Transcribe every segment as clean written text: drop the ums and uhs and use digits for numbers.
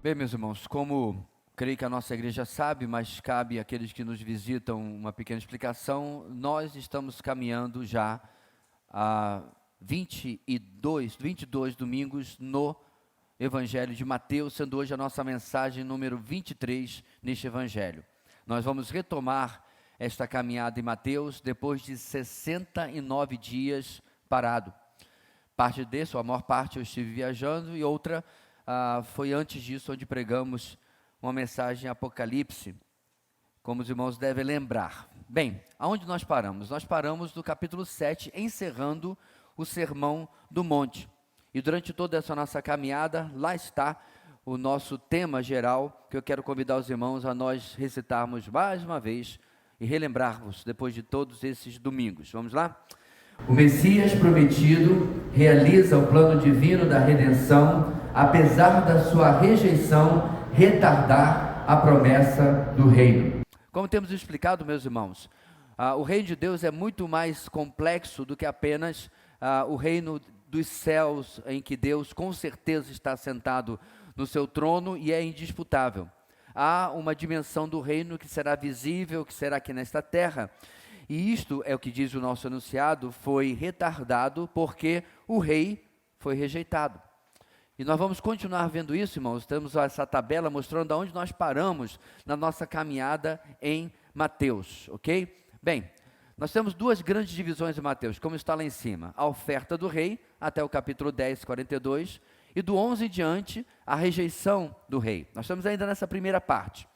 Bem, meus irmãos, como creio que a nossa igreja sabe, mas cabe àqueles que nos visitam uma pequena explicação, nós estamos caminhando já há 22 domingos no Evangelho de Mateus, sendo hoje a nossa mensagem número 23 neste Evangelho. Nós vamos retomar esta caminhada em Mateus depois de 69 dias parado. Parte desse, ou a maior parte, eu estive viajando e outra foi antes disso, onde pregamos uma mensagem em Apocalipse, como os irmãos devem lembrar. Bem, aonde nós paramos? Nós paramos no capítulo 7, encerrando o Sermão do Monte. E durante toda essa nossa caminhada, lá está o nosso tema geral, que eu quero convidar os irmãos a nós recitarmos mais uma vez e relembrarmos depois de todos esses domingos. Vamos lá? O Messias prometido realiza o plano divino da redenção, apesar da sua rejeição retardar a promessa do reino. Como temos explicado, meus irmãos, o reino de Deus é muito mais complexo do que apenas o reino dos céus, em que Deus com certeza está sentado no seu trono e é indisputável. Há uma dimensão do reino que será visível, que será aqui nesta terra. E isto é o que diz o nosso enunciado, foi retardado porque o rei foi rejeitado. E nós vamos continuar vendo isso, irmãos. Temos essa tabela mostrando aonde nós paramos na nossa caminhada em Mateus, ok? Bem, nós temos duas grandes divisões em Mateus, como está lá em cima. A oferta do rei, até o capítulo 10, 42, e do 11 em diante, a rejeição do rei. Nós estamos ainda nessa primeira parte.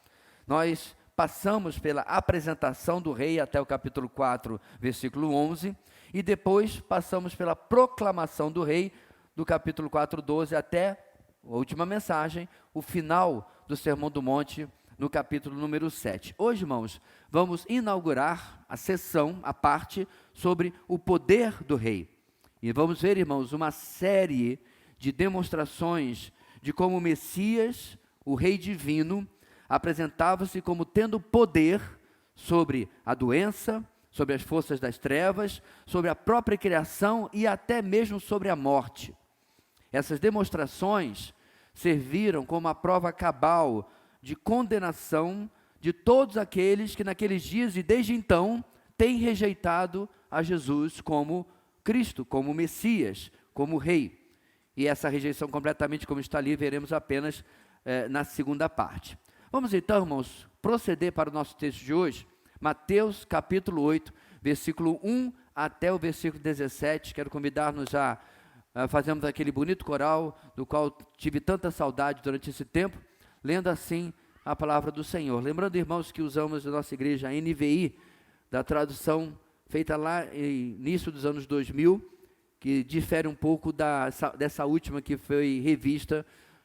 Nós passamos pela apresentação do rei até o capítulo 4, versículo 11, e depois passamos pela proclamação do rei, do capítulo 4, 12, até a última mensagem, o final do Sermão do Monte, no capítulo número 7. Hoje, irmãos, vamos inaugurar a sessão, a parte, sobre o poder do rei. E vamos ver, irmãos, uma série de demonstrações de como o Messias, o rei divino, apresentava-se como tendo poder sobre a doença, sobre as forças das trevas, sobre a própria criação e até mesmo sobre a morte. Essas demonstrações serviram como a prova cabal de condenação de todos aqueles que naqueles dias e desde então têm rejeitado a Jesus como Cristo, como Messias, como Rei. E essa rejeição completamente como está ali, veremos apenas na segunda parte. Vamos então, irmãos, proceder para o nosso texto de hoje, Mateus capítulo 8, versículo 1 até o versículo 17. Quero convidar-nos a fazermos aquele bonito coral, do qual tive tanta saudade durante esse tempo, lendo assim a palavra do Senhor. Lembrando, irmãos, que usamos na nossa igreja a NVI, da tradução feita lá no início dos anos 2000, que difere um pouco dessa última que foi revista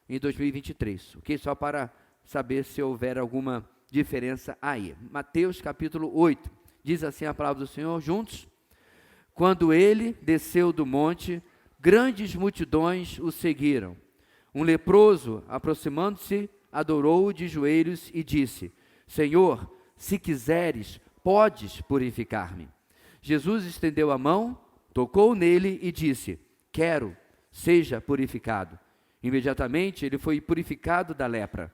em 2023, ok? Só para saber se houver alguma diferença aí. Mateus capítulo 8, diz assim a palavra do Senhor, juntos: quando ele desceu do monte, grandes multidões o seguiram. Um leproso, aproximando-se, adorou-o de joelhos e disse: Senhor, se quiseres, podes purificar-me. Jesus estendeu a mão, tocou nele e disse: quero, seja purificado. Imediatamente ele foi purificado da lepra.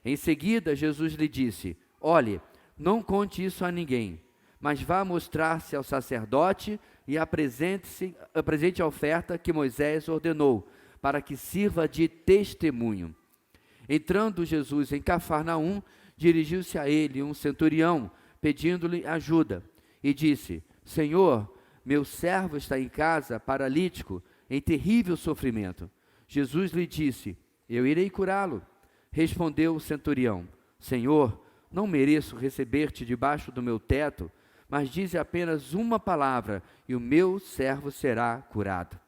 Em seguida, Jesus lhe disse: olhe, não conte isso a ninguém, mas vá mostrar-se ao sacerdote e apresente a oferta que Moisés ordenou, para que sirva de testemunho. Entrando Jesus em Cafarnaum, dirigiu-se a ele um centurião, pedindo-lhe ajuda, e disse: Senhor, meu servo está em casa, paralítico, em terrível sofrimento. Jesus lhe disse: eu irei curá-lo. Respondeu o centurião: Senhor, não mereço receber-te debaixo do meu teto, mas dize apenas uma palavra, e o meu servo será curado.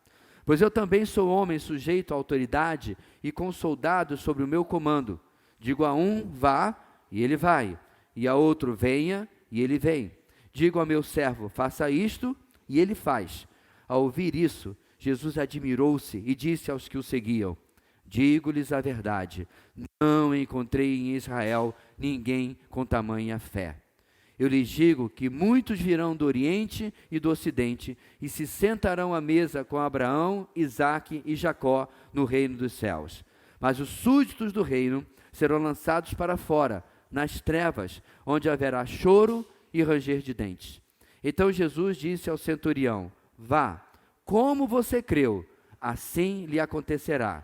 Pois eu também sou homem sujeito à autoridade e com soldados sobre o meu comando. Digo a um, vá, e ele vai, e a outro, venha, e ele vem. Digo ao meu servo, faça isto, e ele faz. Ao ouvir isso, Jesus admirou-se e disse aos que o seguiam: digo-lhes a verdade, não encontrei em Israel ninguém com tamanha fé. Eu lhes digo que muitos virão do Oriente e do Ocidente e se sentarão à mesa com Abraão, Isaque e Jacó no reino dos céus. mas os súditos do reino serão lançados para fora, nas trevas, onde haverá choro e ranger de dentes. Então Jesus disse ao centurião: vá, como você creu, assim lhe acontecerá.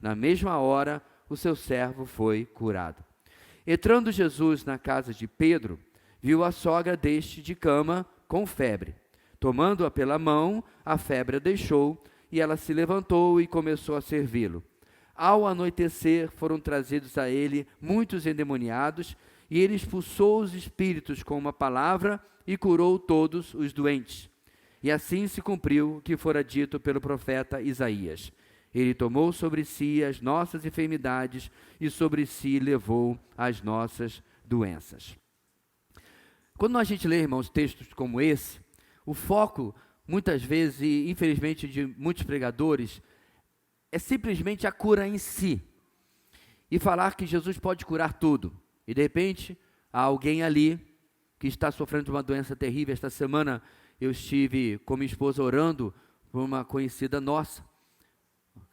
Na mesma hora, o seu servo foi curado. Entrando Jesus na casa de Pedro, viu a sogra deste de cama com febre. Tomando-a pela mão, a febre a deixou, e ela se levantou e começou a servi-lo. Ao anoitecer, foram trazidos a ele muitos endemoniados, e ele expulsou os espíritos com uma palavra e curou todos os doentes. E assim se cumpriu o que fora dito pelo profeta Isaías: ele tomou sobre si as nossas enfermidades e sobre si levou as nossas doenças. Quando a gente lê, irmãos, textos como esse, o foco, muitas vezes, e infelizmente de muitos pregadores, é simplesmente a cura em si. E falar que Jesus pode curar tudo. E de repente, há alguém ali que está sofrendo de uma doença terrível. Esta semana eu estive com minha esposa orando por uma conhecida nossa,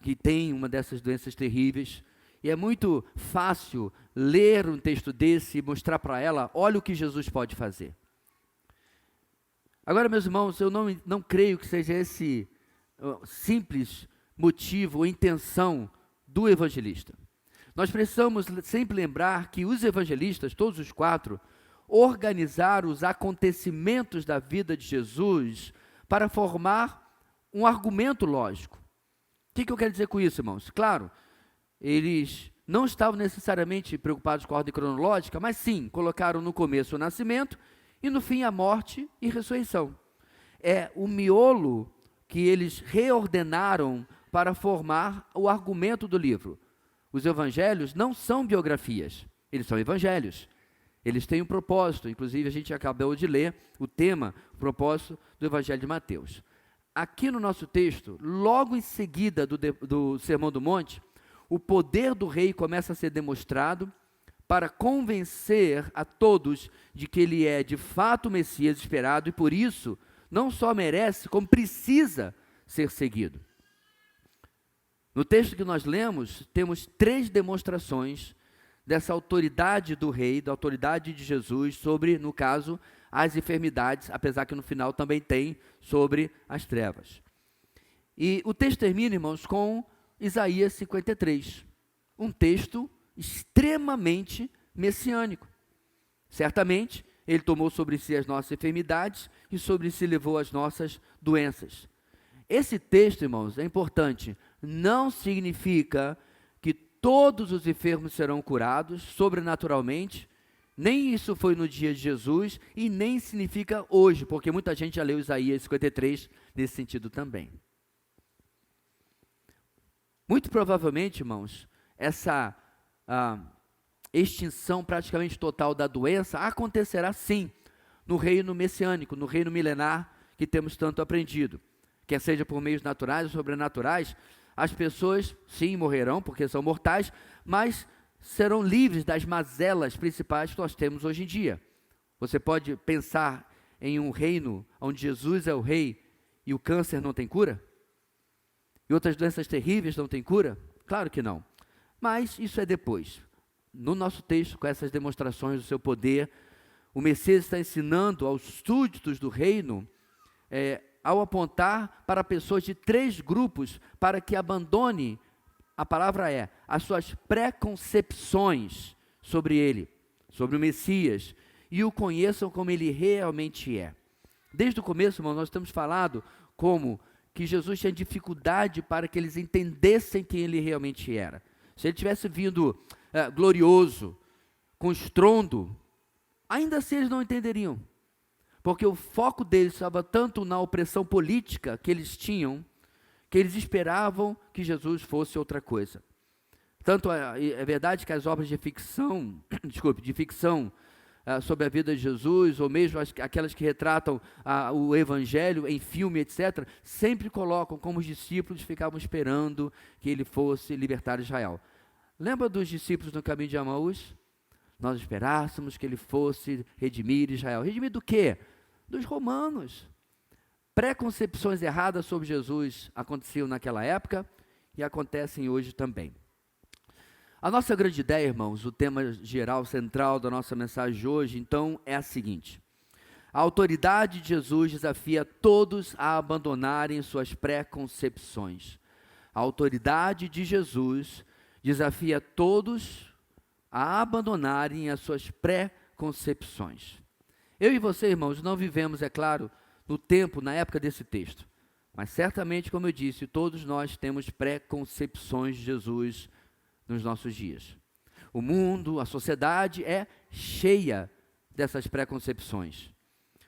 que tem uma dessas doenças terríveis. E é muito fácil ler um texto desse e mostrar para ela: olha o que Jesus pode fazer. Agora, meus irmãos, eu não creio que seja esse simples motivo ou intenção do evangelista. Nós precisamos sempre lembrar que os evangelistas, todos os quatro, organizaram os acontecimentos da vida de Jesus para formar um argumento lógico. O que eu quero dizer com isso, irmãos? Claro, eles não estavam necessariamente preocupados com a ordem cronológica, mas sim, colocaram no começo o nascimento e no fim a morte e ressurreição. É o miolo que eles reordenaram para formar o argumento do livro. Os evangelhos não são biografias, eles são evangelhos. Eles têm um propósito, inclusive a gente acabou de ler o tema, o propósito do Evangelho de Mateus. Aqui no nosso texto, logo em seguida do Sermão do Monte, o poder do rei começa a ser demonstrado para convencer a todos de que ele é de fato o Messias esperado e por isso não só merece, como precisa ser seguido. No texto que nós lemos, temos 3 demonstrações dessa autoridade do rei, da autoridade de Jesus sobre, no caso, as enfermidades, apesar que no final também tem sobre as trevas. E o texto termina, irmãos, com Isaías 53, um texto extremamente messiânico. Certamente, ele tomou sobre si as nossas enfermidades e sobre si levou as nossas doenças. Esse texto, irmãos, é importante. Não significa que todos os enfermos serão curados sobrenaturalmente, nem isso foi no dia de Jesus e nem significa hoje, porque muita gente já leu Isaías 53 nesse sentido também. Muito provavelmente, irmãos, essa extinção praticamente total da doença acontecerá sim no reino messiânico, no reino milenar que temos tanto aprendido. Quer seja por meios naturais ou sobrenaturais, as pessoas sim morrerão, porque são mortais, mas serão livres das mazelas principais que nós temos hoje em dia. Você pode pensar em um reino onde Jesus é o rei e o câncer não tem cura? E outras doenças terríveis não têm cura? Claro que não. Mas isso é depois. No nosso texto, com essas demonstrações do seu poder, o Messias está ensinando aos súditos do reino, ao apontar para pessoas de 3 grupos, para que abandone, a palavra é, as suas preconcepções sobre ele, sobre o Messias, e o conheçam como ele realmente é. Desde o começo, irmão, nós temos falado como que Jesus tinha dificuldade para que eles entendessem quem ele realmente era. Se ele tivesse vindo glorioso, com estrondo, ainda assim eles não entenderiam. Porque o foco deles estava tanto na opressão política que eles tinham, que eles esperavam que Jesus fosse outra coisa. Tanto é verdade que as obras de ficção, sobre a vida de Jesus, ou mesmo aquelas que retratam o Evangelho em filme, etc., sempre colocam como os discípulos ficavam esperando que ele fosse libertar Israel. Lembra dos discípulos no caminho de Emaús? Nós esperássemos que ele fosse redimir Israel. Redimir do quê? Dos romanos. Preconcepções erradas sobre Jesus aconteciam naquela época e acontecem hoje também. A nossa grande ideia, irmãos, o tema geral, central da nossa mensagem de hoje, então, é a seguinte: a autoridade de Jesus desafia todos a abandonarem suas preconcepções. A autoridade de Jesus desafia todos a abandonarem as suas preconcepções. Eu e você, irmãos, não vivemos, é claro, no tempo, na época desse texto, mas certamente, como eu disse, todos nós temos preconcepções de Jesus nos nossos dias. O mundo, a sociedade é cheia dessas preconcepções.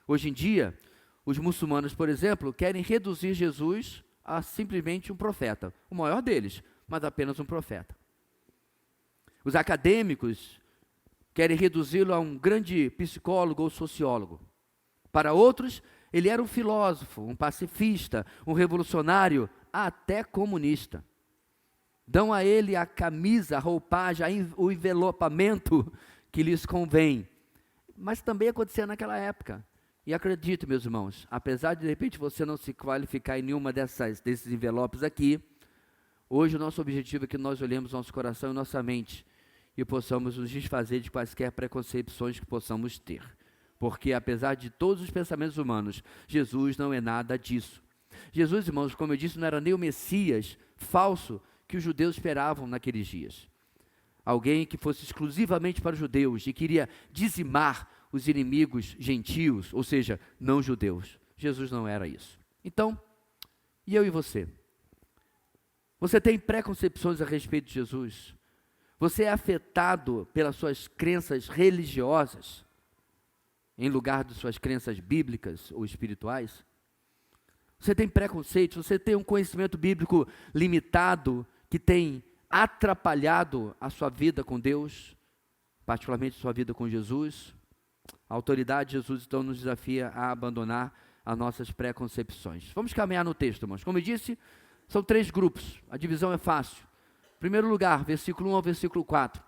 Hoje em dia, os muçulmanos, por exemplo, querem reduzir Jesus a simplesmente um profeta, o maior deles, mas apenas um profeta. Os acadêmicos querem reduzi-lo a um grande psicólogo ou sociólogo. Para outros, ele era um filósofo, um pacifista, um revolucionário, até comunista. Dão a ele a camisa, a roupagem, o envelopamento que lhes convém. Mas também acontecia naquela época. E acredito, meus irmãos, apesar de repente você não se qualificar em nenhuma desses envelopes aqui, hoje o nosso objetivo é que nós olhemos nosso coração e nossa mente e possamos nos desfazer de quaisquer preconcepções que possamos ter. Porque apesar de todos os pensamentos humanos, Jesus não é nada disso. Jesus, irmãos, como eu disse, não era nem o Messias falso que os judeus esperavam naqueles dias. Alguém que fosse exclusivamente para os judeus e queria dizimar os inimigos gentios, ou seja, não judeus. Jesus não era isso. Então, e eu e você? Você tem preconcepções a respeito de Jesus? Você é afetado pelas suas crenças religiosas, em lugar de suas crenças bíblicas ou espirituais? Você tem preconceito, você tem um conhecimento bíblico limitado, que tem atrapalhado a sua vida com Deus, particularmente a sua vida com Jesus? A autoridade de Jesus, então, nos desafia a abandonar as nossas preconcepções. Vamos caminhar no texto, irmãos. Como eu disse, são 3 grupos, a divisão é fácil. Em primeiro lugar, versículo 1 ao versículo 4.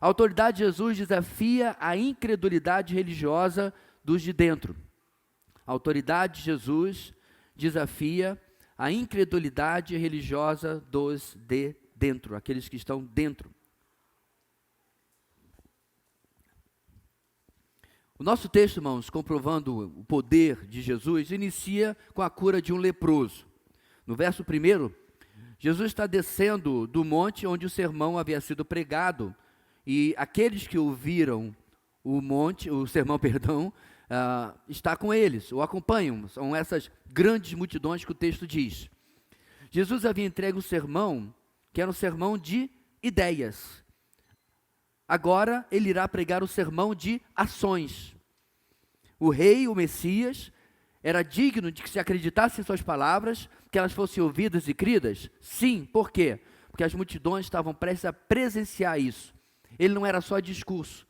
A autoridade de Jesus desafia a incredulidade religiosa dos de dentro. A autoridade de Jesus desafia a incredulidade religiosa dos de dentro, aqueles que estão dentro. O nosso texto, irmãos, comprovando o poder de Jesus, inicia com a cura de um leproso. No verso 1, Jesus está descendo do monte onde o sermão havia sido pregado, e aqueles que ouviram o sermão, está com eles, o acompanham. São essas grandes multidões que o texto diz. Jesus havia entregue um sermão, que era um sermão de ideias. Agora ele irá pregar o sermão de ações. O rei, o Messias, era digno de que se acreditasse em suas palavras, que elas fossem ouvidas e cridas? Sim, por quê? Porque as multidões estavam prestes a presenciar isso. Ele não era só discurso,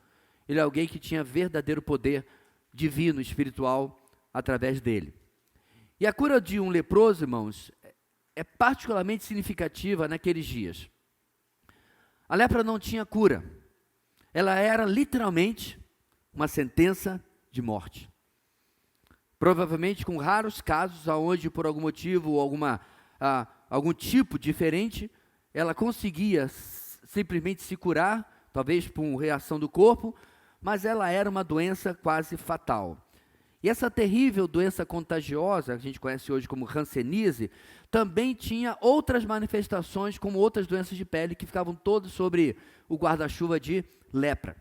ele é alguém que tinha verdadeiro poder divino, espiritual, através dele. E a cura de um leproso, irmãos, é particularmente significativa naqueles dias. A lepra não tinha cura, ela era literalmente uma sentença de morte. Provavelmente com raros casos onde por algum motivo ou algum tipo diferente, ela conseguia simplesmente se curar, talvez por uma reação do corpo, mas ela era uma doença quase fatal. E essa terrível doença contagiosa, que a gente conhece hoje como hanseníase, também tinha outras manifestações, como outras doenças de pele, que ficavam todas sobre o guarda-chuva de lepra.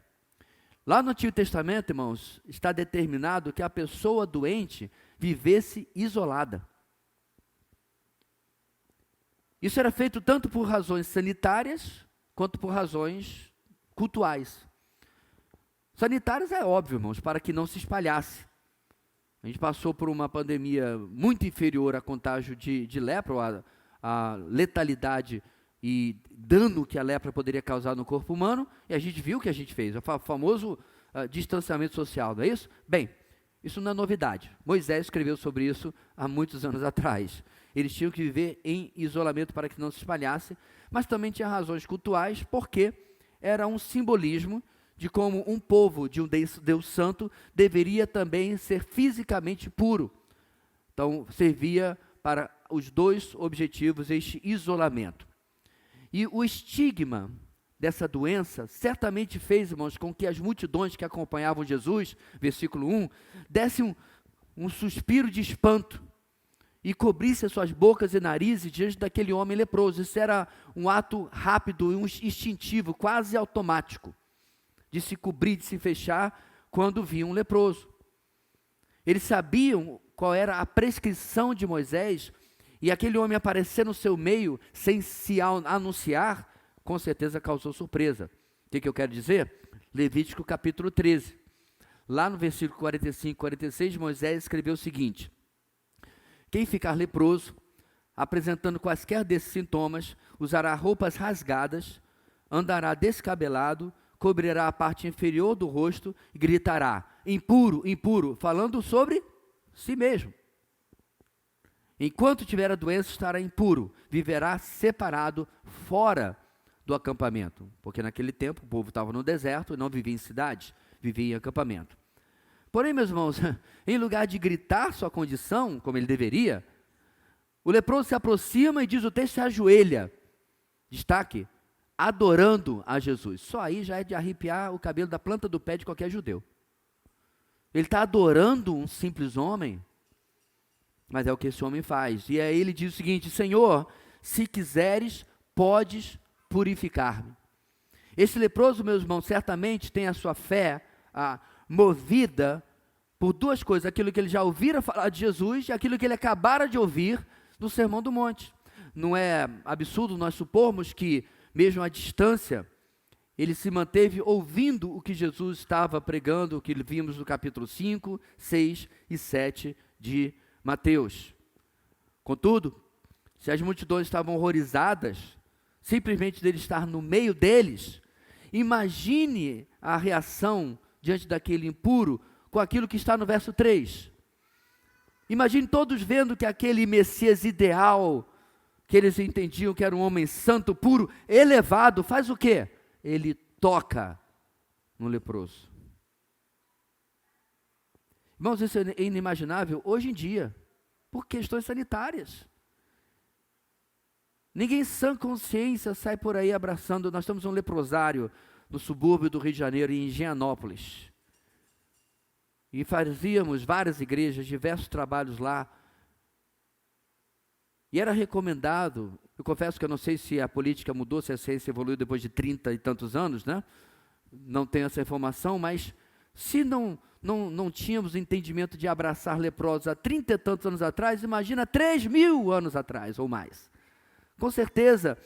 Lá no Antigo Testamento, irmãos, está determinado que a pessoa doente vivesse isolada. Isso era feito tanto por razões sanitárias, quanto por razões cultuais. Sanitárias é óbvio, irmãos, para que não se espalhasse. A gente passou por uma pandemia muito inferior a contágio de lepra, a letalidade e dano que a lepra poderia causar no corpo humano, e a gente viu o que a gente fez, o famoso distanciamento social, não é isso? Bem, isso não é novidade. Moisés escreveu sobre isso há muitos anos atrás. Eles tinham que viver em isolamento para que não se espalhasse, mas também tinha razões cultuais, porque era um simbolismo de como um povo de um Deus santo deveria também ser fisicamente puro. Então, servia para os 2 objetivos este isolamento. E o estigma dessa doença, certamente fez, irmãos, com que as multidões que acompanhavam Jesus, versículo 1, dessem um suspiro de espanto e cobrisse as suas bocas e narizes diante daquele homem leproso. Isso era um ato rápido e instintivo, quase automático, de se cobrir, de se fechar quando viam um leproso. Eles sabiam qual era a prescrição de Moisés, e aquele homem aparecer no seu meio sem se anunciar, com certeza causou surpresa. O que eu quero dizer? Levítico capítulo 13. Lá no versículo 45 e 46, Moisés escreveu o seguinte: quem ficar leproso, apresentando quaisquer desses sintomas, usará roupas rasgadas, andará descabelado, cobrirá a parte inferior do rosto e gritará: impuro, impuro, falando sobre si mesmo. Enquanto tiver a doença, estará impuro, viverá separado, fora do acampamento. Porque naquele tempo o povo estava no deserto e não vivia em cidades, vivia em acampamento. Porém, meus irmãos, em lugar de gritar sua condição, como ele deveria, o leproso se aproxima e diz o texto, se ajoelha. Destaque, adorando a Jesus. Só aí já é de arrepiar o cabelo da planta do pé de qualquer judeu. Ele está adorando um simples homem, mas é o que esse homem faz. E aí ele diz o seguinte: Senhor, se quiseres, podes purificar-me. Esse leproso, meus irmãos, certamente tem a sua fé movida por duas coisas: aquilo que ele já ouvira falar de Jesus e aquilo que ele acabara de ouvir no Sermão do Monte. Não é absurdo nós supormos que, mesmo à distância, ele se manteve ouvindo o que Jesus estava pregando, o que vimos no capítulo 5, 6 e 7 de Mateus. Contudo, se as multidões estavam horrorizadas, simplesmente dele estar no meio deles, imagine a reação diante daquele impuro com aquilo que está no verso 3. Imagine todos vendo que aquele Messias ideal, que eles entendiam que era um homem santo, puro, elevado, faz o quê? Ele toca no leproso. Irmãos, isso é inimaginável hoje em dia, por questões sanitárias. Ninguém sã consciência sai por aí abraçando. Nós temos um leprosário no subúrbio do Rio de Janeiro, em Higienópolis. E fazíamos várias igrejas, diversos trabalhos lá. E era recomendado, eu confesso que eu não sei se a política mudou, se a ciência evoluiu depois de 30 e tantos anos, né? Não tenho essa informação, mas se não tínhamos entendimento de abraçar leprosos há 30 e tantos anos atrás, imagina 3.000 anos atrás ou mais. Com certeza,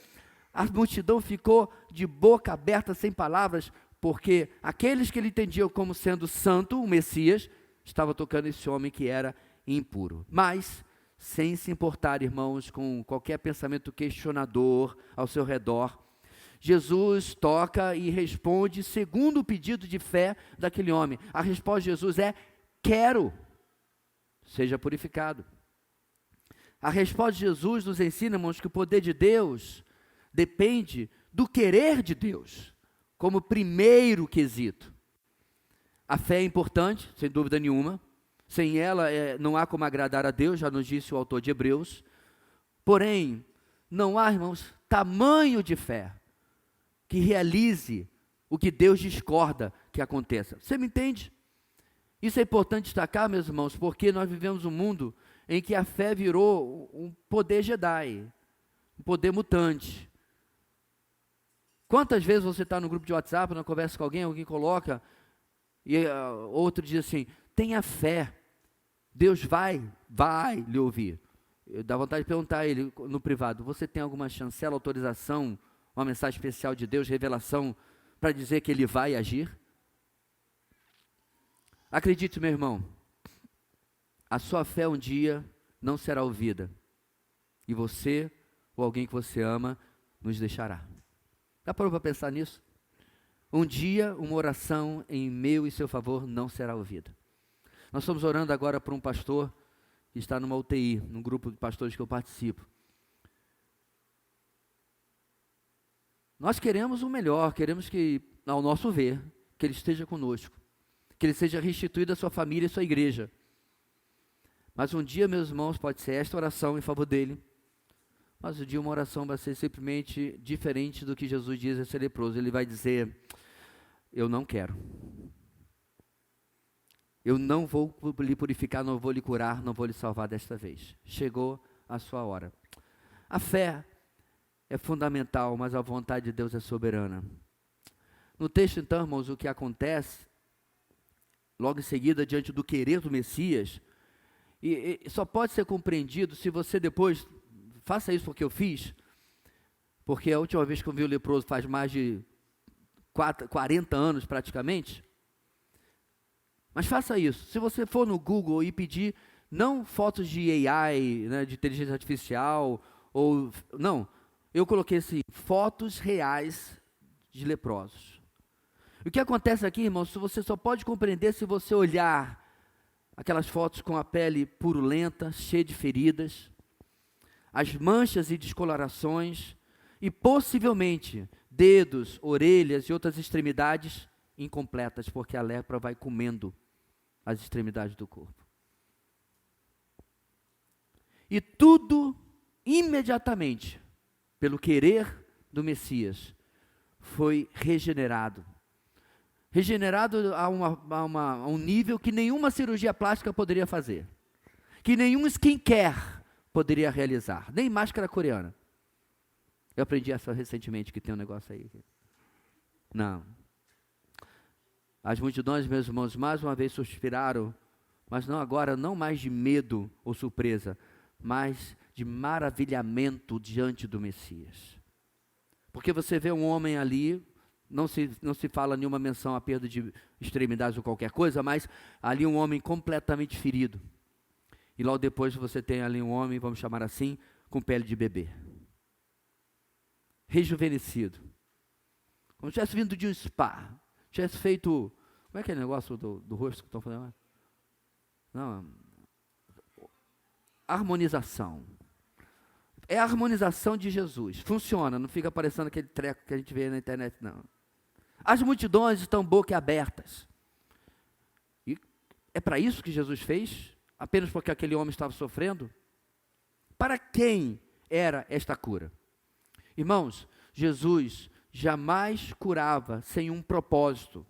a multidão ficou de boca aberta, sem palavras, porque aqueles que ele entendiam como sendo santo, o Messias, estava tocando esse homem que era impuro. Mas, sem se importar, irmãos, com qualquer pensamento questionador ao seu redor, Jesus toca e responde segundo o pedido de fé daquele homem. A resposta de Jesus é: quero, seja purificado. A resposta de Jesus nos ensina, irmãos, que o poder de Deus depende do querer de Deus, como primeiro quesito. A fé é importante, sem dúvida nenhuma. Sem ela não há como agradar a Deus, já nos disse o autor de Hebreus. Porém, não há, irmãos, tamanho de fé que realize o que Deus discorda que aconteça. Você me entende? Isso é importante destacar, meus irmãos, porque nós vivemos um mundo em que a fé virou um poder Jedi, um poder mutante. Quantas vezes você está no grupo de WhatsApp, na conversa com alguém coloca, e outro diz assim: tenha fé, Deus vai lhe ouvir. Dá vontade de perguntar a ele no privado: você tem alguma chancela, autorização, uma mensagem especial de Deus, revelação, para dizer que Ele vai agir? Acredite, meu irmão, a sua fé um dia não será ouvida, e você, ou alguém que você ama, nos deixará. Já parou para pensar nisso? Um dia, uma oração em meu e seu favor não será ouvida. Nós estamos orando agora por um pastor que está numa UTI, num grupo de pastores que eu participo. Nós queremos o melhor, queremos que, ao nosso ver, que ele esteja conosco, que ele seja restituído à sua família e à sua igreja. Mas um dia, meus irmãos, pode ser esta oração em favor dele, Mas o dia uma oração vai ser simplesmente diferente do que Jesus diz a esse leproso. Ele vai dizer: eu não quero. Eu não vou lhe purificar, não vou lhe curar, não vou lhe salvar desta vez. Chegou a sua hora. A fé é fundamental, mas a vontade de Deus é soberana. No texto, então, irmãos, o que acontece, logo em seguida, diante do querer do Messias, e só pode ser compreendido se você depois, faça isso porque eu fiz, porque a última vez que eu vi o leproso faz mais de 40 anos praticamente. Mas faça isso. Se você for no Google e pedir, não fotos de AI, né, de inteligência artificial, não, eu coloquei assim, fotos reais de leprosos. O que acontece aqui, irmãos, você só pode compreender se você olhar aquelas fotos com a pele purulenta, cheia de feridas, as manchas e descolorações, e possivelmente dedos, orelhas e outras extremidades incompletas, porque a lepra vai comendo as extremidades do corpo. E tudo, imediatamente, pelo querer do Messias, foi regenerado. Regenerado a um nível que nenhuma cirurgia plástica poderia fazer. Que nenhum skincare poderia realizar. Nem máscara coreana. Eu aprendi essa recentemente, que tem um negócio aí. Não. As multidões, meus irmãos, mais uma vez suspiraram, mas não agora, não mais de medo ou surpresa, mas de maravilhamento diante do Messias. Porque você vê um homem ali, não se fala nenhuma menção à perda de extremidades ou qualquer coisa, mas ali um homem completamente ferido. E logo depois você tem ali um homem, vamos chamar assim, com pele de bebê. Rejuvenescido. Como se tivesse vindo de um spa. Tivesse feito, como é que é o negócio do rosto que estão fazendo? Não, harmonização. É a harmonização de Jesus. Funciona, não fica parecendo aquele treco que a gente vê na internet, não. As multidões estão boquiabertas. E é para isso que Jesus fez? Apenas porque aquele homem estava sofrendo? Para quem era esta cura? Irmãos, Jesus jamais curava sem um propósito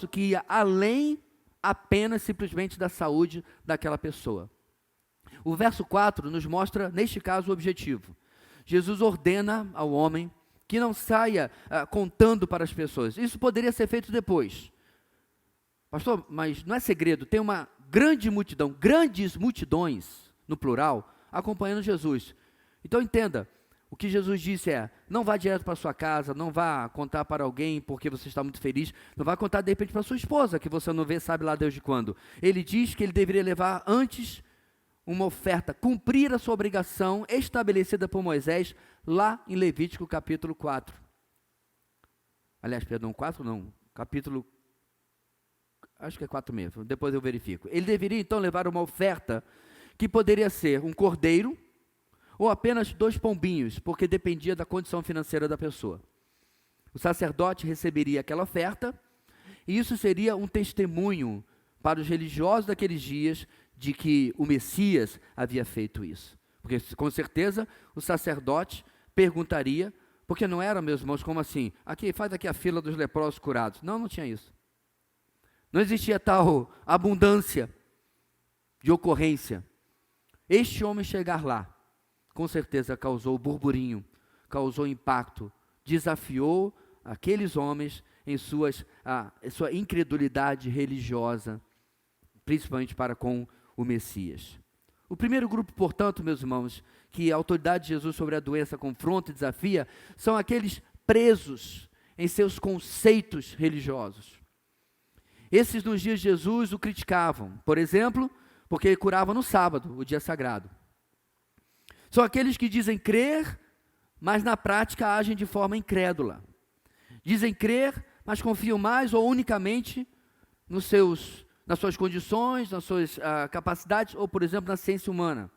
que ia além apenas simplesmente da saúde daquela pessoa. O verso 4 nos mostra, neste caso, o objetivo. Jesus ordena ao homem que não saia contando para as pessoas. Isso poderia ser feito depois. Pastor, mas não é segredo, tem uma grande multidão, grandes multidões, no plural, acompanhando Jesus. Então entenda, o que Jesus disse é, não vá direto para sua casa, não vá contar para alguém porque você está muito feliz, não vá contar de repente para sua esposa, que você não vê, sabe lá Deus de quando. Ele diz que ele deveria levar antes uma oferta, cumprir a sua obrigação estabelecida por Moisés, lá em Levítico capítulo 4. Aliás, perdão, 4 não, capítulo, acho que é 4 mesmo, depois eu verifico. Ele deveria então levar uma oferta que poderia ser um cordeiro, ou apenas 2 pombinhos, porque dependia da condição financeira da pessoa. O sacerdote receberia aquela oferta, e isso seria um testemunho para os religiosos daqueles dias, de que o Messias havia feito isso. Porque com certeza o sacerdote perguntaria, porque não era, meus irmãos, como assim? Faz aqui a fila dos leprosos curados. Não, não tinha isso. Não existia tal abundância de ocorrência. Este homem chegar lá, com certeza causou burburinho, causou impacto, desafiou aqueles homens em sua incredulidade religiosa, principalmente para com o Messias. O primeiro grupo, portanto, meus irmãos, que a autoridade de Jesus sobre a doença confronta e desafia, são aqueles presos em seus conceitos religiosos. Esses nos dias de Jesus o criticavam, por exemplo, porque ele curava no sábado, o dia sagrado. São aqueles que dizem crer, mas na prática agem de forma incrédula. Dizem crer, mas confiam mais ou unicamente nas suas condições, nas suas capacidades, ou, por exemplo, na ciência humana.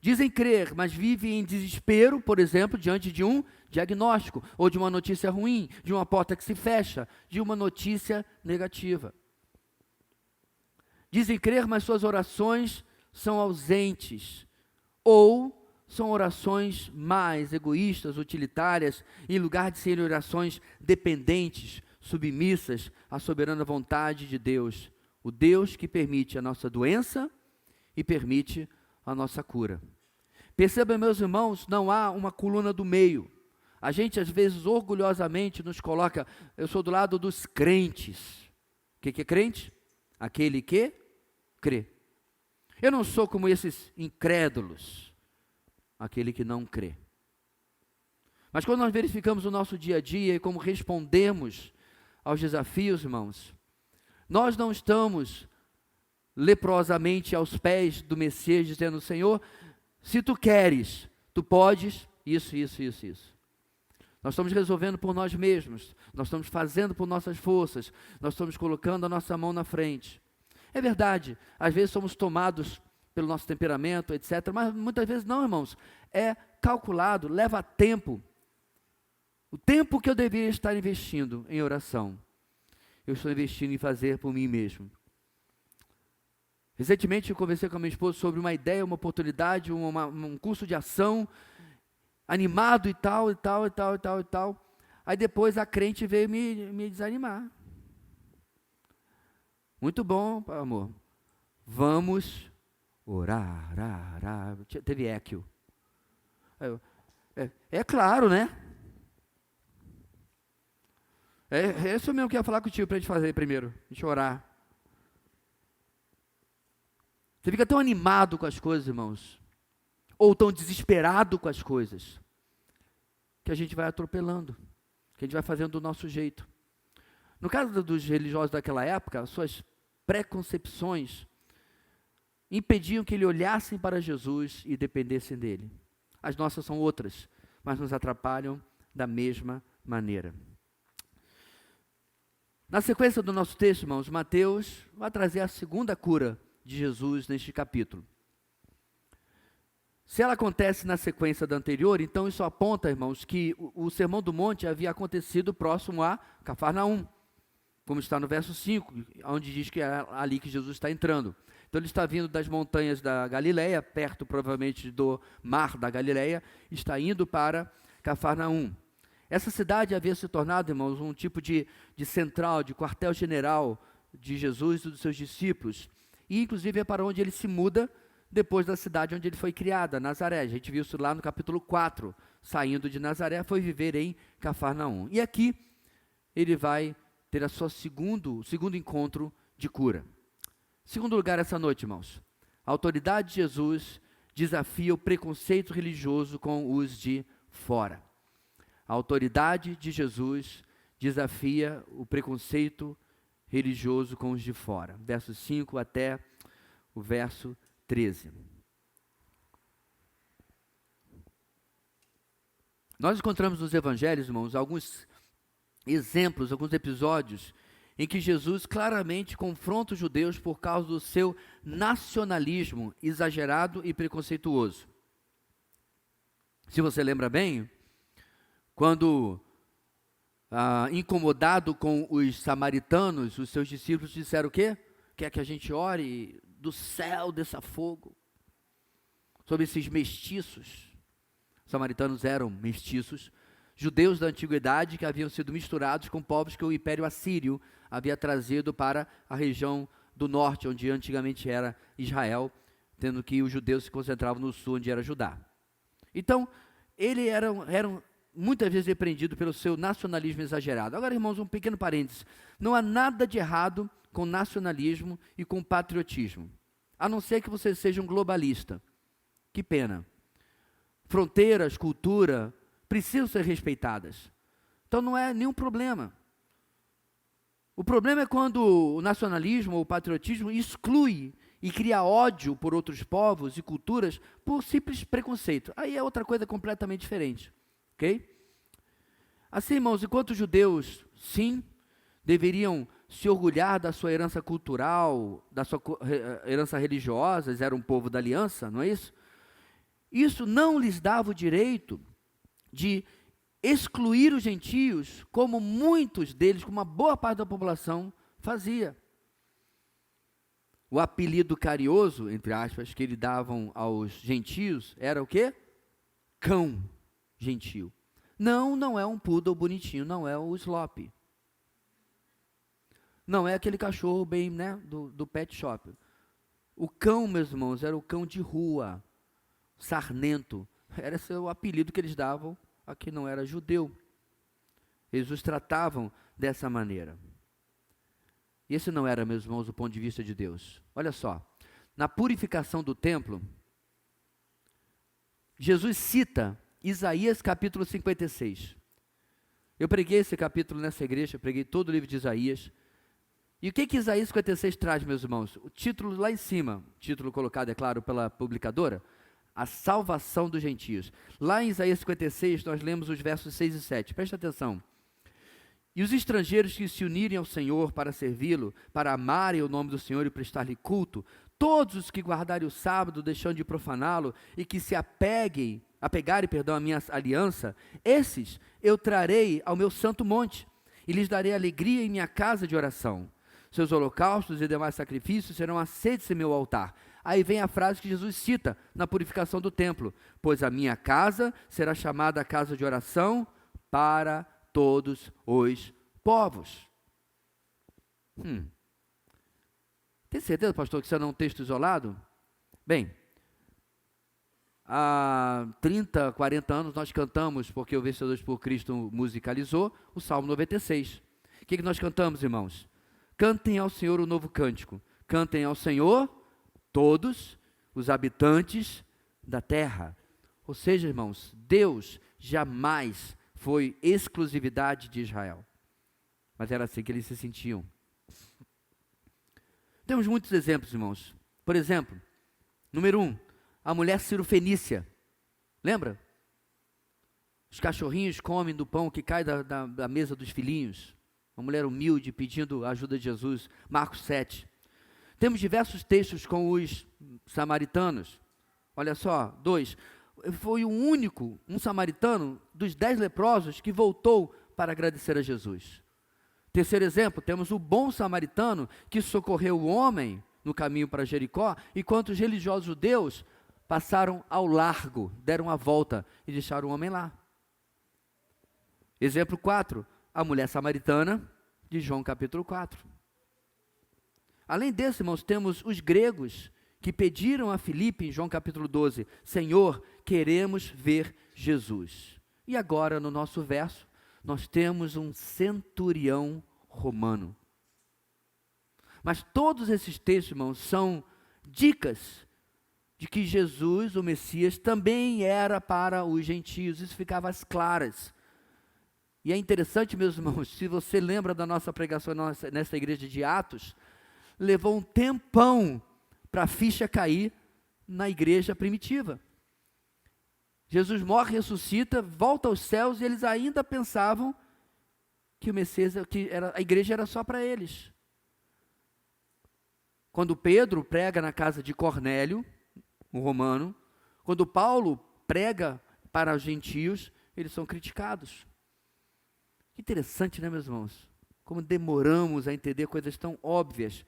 Dizem crer, mas vivem em desespero, por exemplo, diante de um diagnóstico, ou de uma notícia ruim, de uma porta que se fecha, de uma notícia negativa. Dizem crer, mas suas orações são ausentes, ou são orações mais egoístas, utilitárias, em lugar de serem orações dependentes, submissas à soberana vontade de Deus, o Deus que permite a nossa doença e permite a nossa cura. Perceba, meus irmãos, não há uma coluna do meio. A gente, às vezes, orgulhosamente nos coloca, eu sou do lado dos crentes. O que é crente? Aquele que crê. Eu não sou como esses incrédulos, aquele que não crê. Mas quando nós verificamos o nosso dia a dia e como respondemos aos desafios, irmãos, nós não estamos leprosamente aos pés do Messias dizendo, Senhor, se tu queres, tu podes, isso. Nós estamos resolvendo por nós mesmos, nós estamos fazendo por nossas forças, nós estamos colocando a nossa mão na frente. É verdade, às vezes somos tomados pelo nosso temperamento, etc., mas muitas vezes não, irmãos, é calculado, leva tempo. O tempo que eu deveria estar investindo em oração, eu estou investindo em fazer por mim mesmo. Recentemente eu conversei com a minha esposa sobre uma ideia, uma oportunidade, um curso de ação, animado e tal. Aí depois a crente veio me desanimar. Muito bom, amor. Vamos orar. Teve eco. É claro, né? É isso mesmo que eu ia falar contigo para a gente fazer primeiro. A gente orar. Você fica tão animado com as coisas, irmãos, ou tão desesperado com as coisas, que a gente vai atropelando, que a gente vai fazendo do nosso jeito. No caso dos religiosos daquela época, suas preconcepções impediam que eles olhassem para Jesus e dependessem dele. As nossas são outras, mas nos atrapalham da mesma maneira. Na sequência do nosso texto, irmãos, Mateus vai trazer a segunda cura de Jesus neste capítulo. Se ela acontece na sequência da anterior, então isso aponta, irmãos, que o Sermão do Monte havia acontecido próximo a Cafarnaum, como está no verso 5, onde diz que é ali que Jesus está entrando. Então ele está vindo das montanhas da Galileia, perto provavelmente do mar da Galileia, está indo para Cafarnaum. Essa cidade havia se tornado, irmãos, um tipo de central, de quartel-general de Jesus e dos seus discípulos. E inclusive é para onde ele se muda depois da cidade onde ele foi criado, Nazaré. A gente viu isso lá no capítulo 4. Saindo de Nazaré, foi viver em Cafarnaum. E aqui ele vai ter o segundo encontro de cura. Segundo lugar essa noite, irmãos. A autoridade de Jesus desafia o preconceito religioso com os de fora. A autoridade de Jesus desafia o preconceito religioso com os de fora. Verso 5 até o verso 13. Nós encontramos nos evangelhos, irmãos, alguns exemplos, alguns episódios em que Jesus claramente confronta os judeus por causa do seu nacionalismo exagerado e preconceituoso. Se você lembra bem, quando incomodado com os samaritanos, os seus discípulos disseram o quê? Quer que a gente ore do céu desça fogo sobre esses mestiços? Os samaritanos eram mestiços, judeus da antiguidade que haviam sido misturados com povos que o Império Assírio havia trazido para a região do norte, onde antigamente era Israel, tendo que os judeus se concentravam no sul, onde era Judá. Então, eles eram muitas vezes repreendido pelo seu nacionalismo exagerado. Agora, irmãos, um pequeno parênteses. Não há nada de errado com nacionalismo e com patriotismo, a não ser que você seja um globalista. Que pena. Fronteiras, cultura, precisam ser respeitadas. Então não é nenhum problema. O problema é quando o nacionalismo ou o patriotismo exclui e cria ódio por outros povos e culturas por simples preconceito. Aí é outra coisa completamente diferente. Ok? Assim, irmãos, enquanto os judeus, sim, deveriam se orgulhar da sua herança cultural, da sua herança religiosa, eles eram um povo da aliança, não é isso? Isso não lhes dava o direito de excluir os gentios, como muitos deles, como uma boa parte da população, fazia. O apelido carinhoso, entre aspas, que eles davam aos gentios, era o quê? cão gentio. Não, não é um poodle bonitinho, não é o Slop. Não é aquele cachorro bem, né, do pet shop. O cão, meus irmãos, era o cão de rua, sarnento. Era esse o apelido que eles davam a quem não era judeu. Eles os tratavam dessa maneira. E esse não era, meus irmãos, o ponto de vista de Deus. Olha só, na purificação do templo, Jesus cita Isaías capítulo 56. Eu preguei esse capítulo nessa igreja, preguei todo o livro de Isaías. E o que Isaías 56 traz, meus irmãos? O título lá em cima, o título colocado, é claro, pela publicadora, a salvação dos gentios. Lá em Isaías 56, nós lemos os versos 6 e 7. Presta atenção. E os estrangeiros que se unirem ao Senhor para servi-lo, para amarem o nome do Senhor e prestar-lhe culto, todos os que guardarem o sábado, deixando de profaná-lo, e que se apegarem, à minha aliança, esses eu trarei ao meu santo monte, e lhes darei alegria em minha casa de oração. Seus holocaustos e demais sacrifícios serão aceitos em meu altar. Aí vem a frase que Jesus cita na purificação do templo: pois a minha casa será chamada casa de oração para todos os povos. Tem certeza, pastor, que isso não é um texto isolado? Bem, há 30, 40 anos nós cantamos, porque o Vencedores por Cristo musicalizou, o Salmo 96. O que nós cantamos, irmãos? Cantem ao Senhor o novo cântico. Cantem ao Senhor todos os habitantes da terra. Ou seja, irmãos, Deus jamais foi exclusividade de Israel. Mas era assim que eles se sentiam. Temos muitos exemplos, irmãos. Por exemplo, número 1, a mulher cirofenícia. Lembra? Os cachorrinhos comem do pão que cai da mesa dos filhinhos. Uma mulher humilde pedindo a ajuda de Jesus. Marcos 7. Temos diversos textos com os samaritanos. Olha só, 2. Foi o único, um samaritano, dos 10 leprosos que voltou para agradecer a Jesus. Terceiro exemplo, temos o bom samaritano que socorreu o homem no caminho para Jericó, enquanto os religiosos judeus passaram ao largo, deram a volta e deixaram o homem lá. Exemplo 4, a mulher samaritana de João capítulo 4. Além desse, irmãos, temos os gregos que pediram a Filipe, em João capítulo 12, Senhor, queremos ver Jesus. E agora, no nosso verso, nós temos um centurião romano. Mas todos esses textos, irmãos, são dicas de que Jesus, o Messias, também era para os gentios. Isso ficava às claras. E é interessante, meus irmãos, se você lembra da nossa pregação nessa igreja de Atos, levou um tempão para a ficha cair na igreja primitiva. Jesus morre, ressuscita, volta aos céus e eles ainda pensavam que o Messias, a igreja era só para eles. Quando Pedro prega na casa de Cornélio, um romano, quando Paulo prega para os gentios, eles são criticados. Que interessante, né, meus irmãos? Como demoramos a entender coisas tão óbvias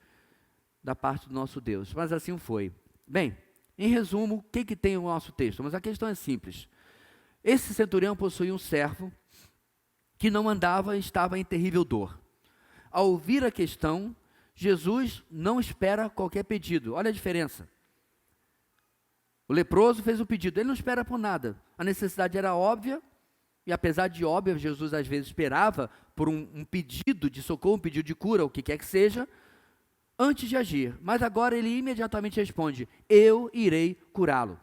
da parte do nosso Deus, mas assim foi. Bem, em resumo, o que tem o nosso texto? Mas a questão é simples. Esse centurião possuía um servo que não andava e estava em terrível dor. Ao ouvir a questão, Jesus não espera qualquer pedido. Olha a diferença. O leproso fez o pedido, ele não espera por nada. A necessidade era óbvia, e apesar de óbvia, Jesus às vezes esperava por um pedido de socorro, um pedido de cura, o que quer que seja, antes de agir. Mas agora ele imediatamente responde, eu irei curá-lo.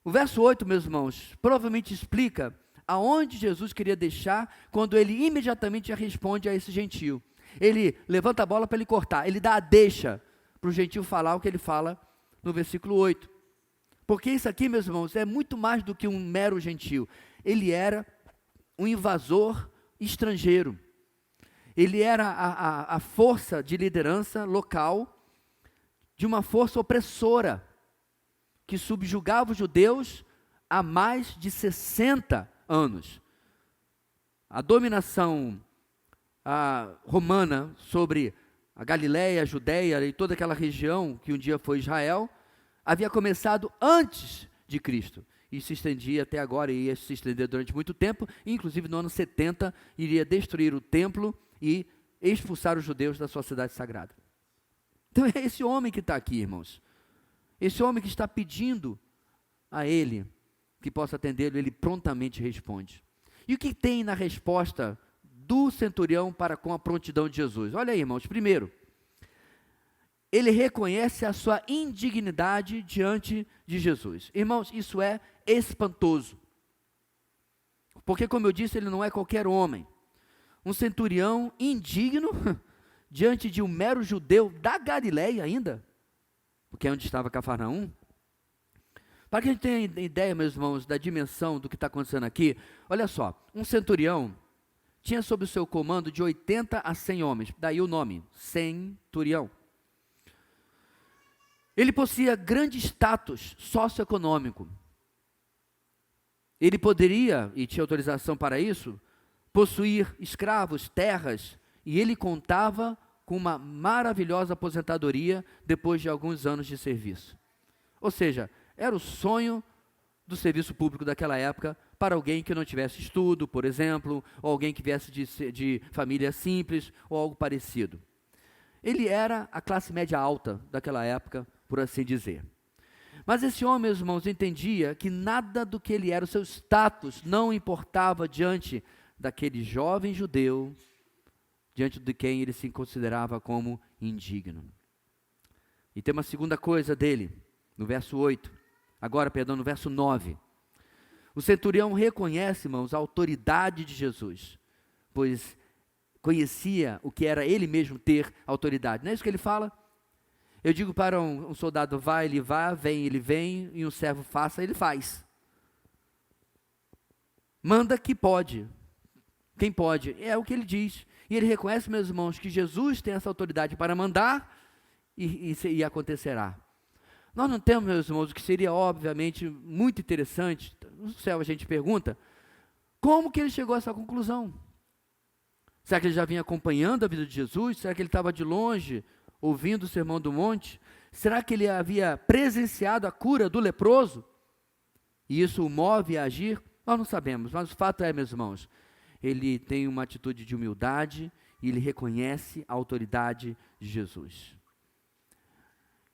O verso 8, meus irmãos, provavelmente explica aonde Jesus queria deixar quando ele imediatamente responde a esse gentio. Ele levanta a bola para ele cortar, ele dá a deixa para o gentio falar o que ele fala no versículo 8. Porque isso aqui, meus irmãos, é muito mais do que um mero gentio. Ele era um invasor estrangeiro. Ele era a força de liderança local de uma força opressora que subjugava os judeus há mais de 60 anos. A dominação romana sobre a Galileia, a Judéia e toda aquela região que um dia foi Israel, havia começado antes de Cristo. e se estendia até agora, e ia se estender durante muito tempo, inclusive no ano 70, iria destruir o templo e expulsar os judeus da sua cidade sagrada. Então é esse homem que está aqui, irmãos. Esse homem que está pedindo a ele que possa atendê-lo, ele prontamente responde. E o que tem na resposta do centurião para com a prontidão de Jesus? Olha aí, irmãos, primeiro, ele reconhece a sua indignidade diante de Jesus. Irmãos, isso é espantoso. Porque, como eu disse, ele não é qualquer homem. Um centurião indigno diante de um mero judeu da Galileia ainda, porque é onde estava Cafarnaum. Para que a gente tenha ideia, meus irmãos, da dimensão do que está acontecendo aqui, olha só, um centurião tinha sob o seu comando de 80 a 100 homens, daí o nome, centurião. Ele possuía grande status socioeconômico. Ele poderia, e tinha autorização para isso, possuir escravos, terras, e ele contava com uma maravilhosa aposentadoria depois de alguns anos de serviço. Ou seja, era o sonho do serviço público daquela época para alguém que não tivesse estudo, por exemplo, ou alguém que viesse de família simples, ou algo parecido. Ele era a classe média alta daquela época, por assim dizer. Mas esse homem, meus irmãos, entendia que nada do que ele era, o seu status, não importava diante daquele jovem judeu, diante de quem ele se considerava como indigno. E tem uma segunda coisa dele, no verso 8, no verso 9. O centurião reconhece, irmãos, a autoridade de Jesus, pois conhecia o que era ele mesmo ter autoridade. Não é isso que ele fala? Eu digo para um soldado, vai, ele vai, vem, ele vem, e um servo faça, ele faz. Manda que pode. Quem pode? É o que ele diz. E ele reconhece, meus irmãos, que Jesus tem essa autoridade para mandar e acontecerá. Nós não temos, meus irmãos, o que seria obviamente muito interessante. No céu a gente pergunta, como que ele chegou a essa conclusão? Será que ele já vinha acompanhando a vida de Jesus? Será que ele estava de longe, ouvindo o Sermão do Monte? Será que ele havia presenciado a cura do leproso? E isso o move a agir? Nós não sabemos, mas o fato é, meus irmãos, ele tem uma atitude de humildade e ele reconhece a autoridade de Jesus.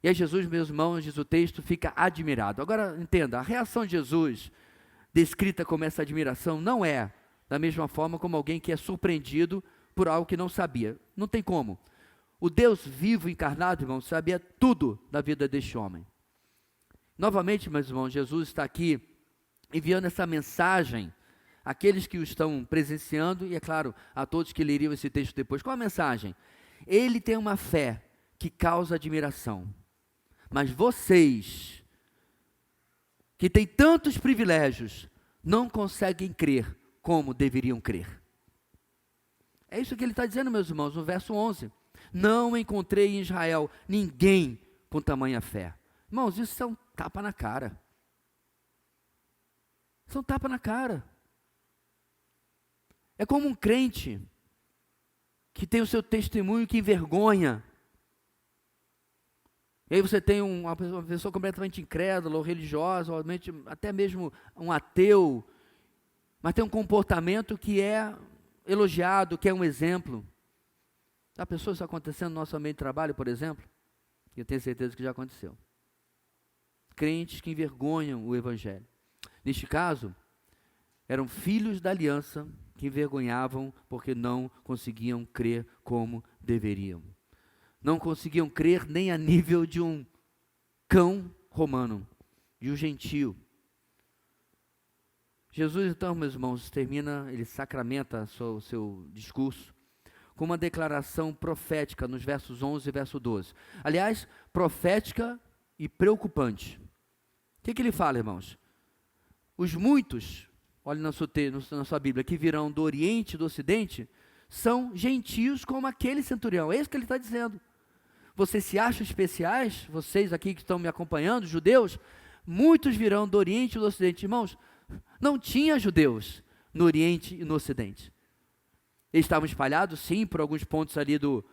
E aí Jesus, meus irmãos, diz o texto, fica admirado. Agora, entenda, a reação de Jesus, descrita como essa admiração, não é da mesma forma como alguém que é surpreendido por algo que não sabia. Não tem como. O Deus vivo, encarnado, irmãos, sabia tudo da vida deste homem. Novamente, meus irmãos, Jesus está aqui enviando essa mensagem àqueles que o estão presenciando e, é claro, a todos que leriam esse texto depois. Qual a mensagem? Ele tem uma fé que causa admiração. Mas vocês, que têm tantos privilégios, não conseguem crer como deveriam crer. É isso que ele está dizendo, meus irmãos, no verso 11. Não encontrei em Israel ninguém com tamanha fé. Irmãos, isso é um tapa na cara. Isso é um tapa na cara. É como um crente que tem o seu testemunho que envergonha. E aí você tem uma pessoa completamente incrédula ou religiosa, ou até mesmo um ateu, mas tem um comportamento que é elogiado, que é um exemplo. Já pensou isso acontecendo no nosso ambiente de trabalho, por exemplo? Eu tenho certeza que já aconteceu. Crentes que envergonham o Evangelho. Neste caso, eram filhos da aliança que envergonhavam porque não conseguiam crer como deveriam. Não conseguiam crer nem a nível de um cão romano, de um gentio. Jesus, então, meus irmãos, ele sacramenta o seu discurso com uma declaração profética nos versos 11 e verso 12. Aliás, profética e preocupante. O que ele fala, irmãos? Os muitos, olhe na sua Bíblia, que virão do Oriente e do Ocidente, são gentios como aquele centurião. É isso que ele está dizendo. Vocês se acham especiais? Vocês aqui que estão me acompanhando, judeus, muitos virão do Oriente e do Ocidente. Irmãos, não tinha judeus no Oriente e no Ocidente. Eles estavam espalhados, sim, por alguns pontos ali do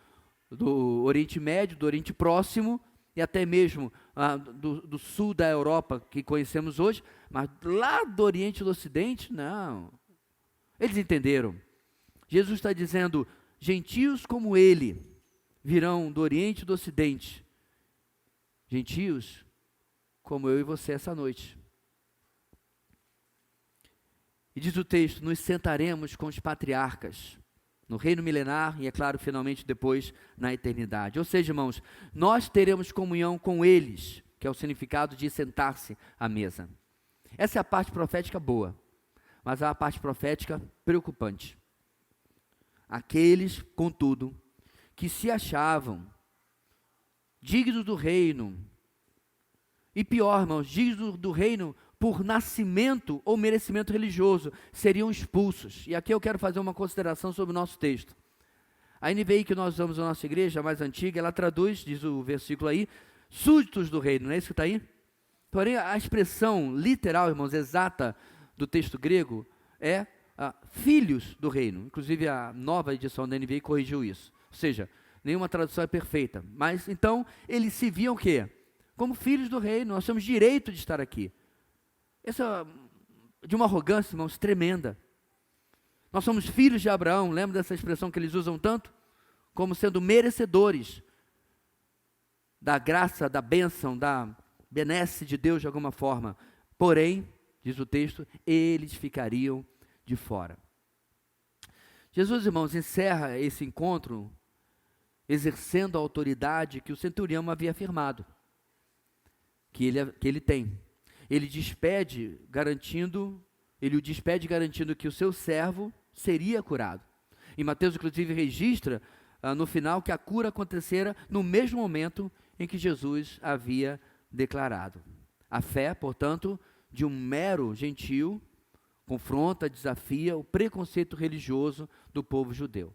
Oriente Médio, do Oriente Próximo, e até mesmo do sul da Europa, que conhecemos hoje, mas lá do Oriente e do Ocidente, não. Eles entenderam. Jesus está dizendo, gentios como ele virão do Oriente e do Ocidente. Gentios como eu e você essa noite. E diz o texto, nos sentaremos com os patriarcas, no reino milenar e, é claro, finalmente depois na eternidade. Ou seja, irmãos, nós teremos comunhão com eles, que é o significado de sentar-se à mesa. Essa é a parte profética boa, mas há a parte profética preocupante. Aqueles, contudo, que se achavam dignos do reino, e pior, irmãos, dignos do reino por nascimento ou merecimento religioso, seriam expulsos. E aqui eu quero fazer uma consideração sobre o nosso texto. A NVI que nós usamos na nossa igreja, a mais antiga, ela traduz, diz o versículo aí, súditos do reino, não é isso que está aí? Porém, a expressão literal, irmãos, exata do texto grego é filhos do reino. Inclusive a nova edição da NVI corrigiu isso. Ou seja, nenhuma tradução é perfeita. Mas então, eles se viam o quê? Como filhos do reino, nós temos direito de estar aqui. Essa de uma arrogância, irmãos, tremenda. Nós somos filhos de Abraão, lembra dessa expressão que eles usam tanto? Como sendo merecedores da graça, da bênção, da benesse de Deus de alguma forma. Porém, diz o texto, eles ficariam de fora. Jesus, irmãos, encerra esse encontro exercendo a autoridade que o centurião havia afirmado, que ele tem. Ele o despede garantindo que o seu servo seria curado. E Mateus, inclusive, registra no final que a cura acontecera no mesmo momento em que Jesus havia declarado. A fé, portanto, de um mero gentio, confronta, desafia o preconceito religioso do povo judeu.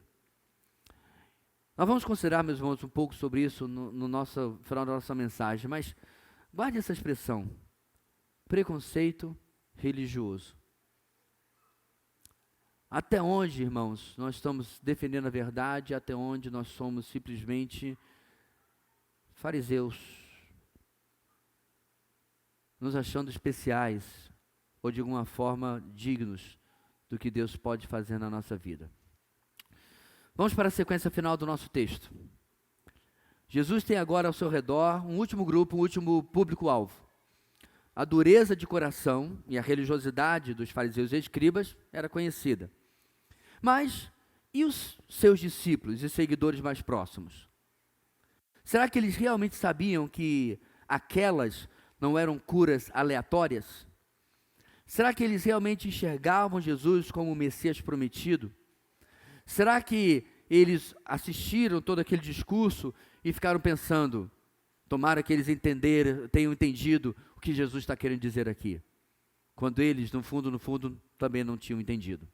Nós vamos considerar, meus irmãos, um pouco sobre isso no final da nossa mensagem, mas guarde essa expressão. Preconceito religioso. Até onde, irmãos, nós estamos defendendo a verdade, até onde nós somos simplesmente fariseus, nos achando especiais, ou de alguma forma dignos do que Deus pode fazer na nossa vida. Vamos para a sequência final do nosso texto. Jesus tem agora ao seu redor um último grupo, um último público-alvo. A dureza de coração e a religiosidade dos fariseus e escribas era conhecida. Mas, e os seus discípulos e seguidores mais próximos? Será que eles realmente sabiam que aquelas não eram curas aleatórias? Será que eles realmente enxergavam Jesus como o Messias prometido? Será que eles assistiram todo aquele discurso e ficaram pensando, tomara que eles tenham entendido o que Jesus está querendo dizer aqui, quando eles, no fundo, também não tinham entendido.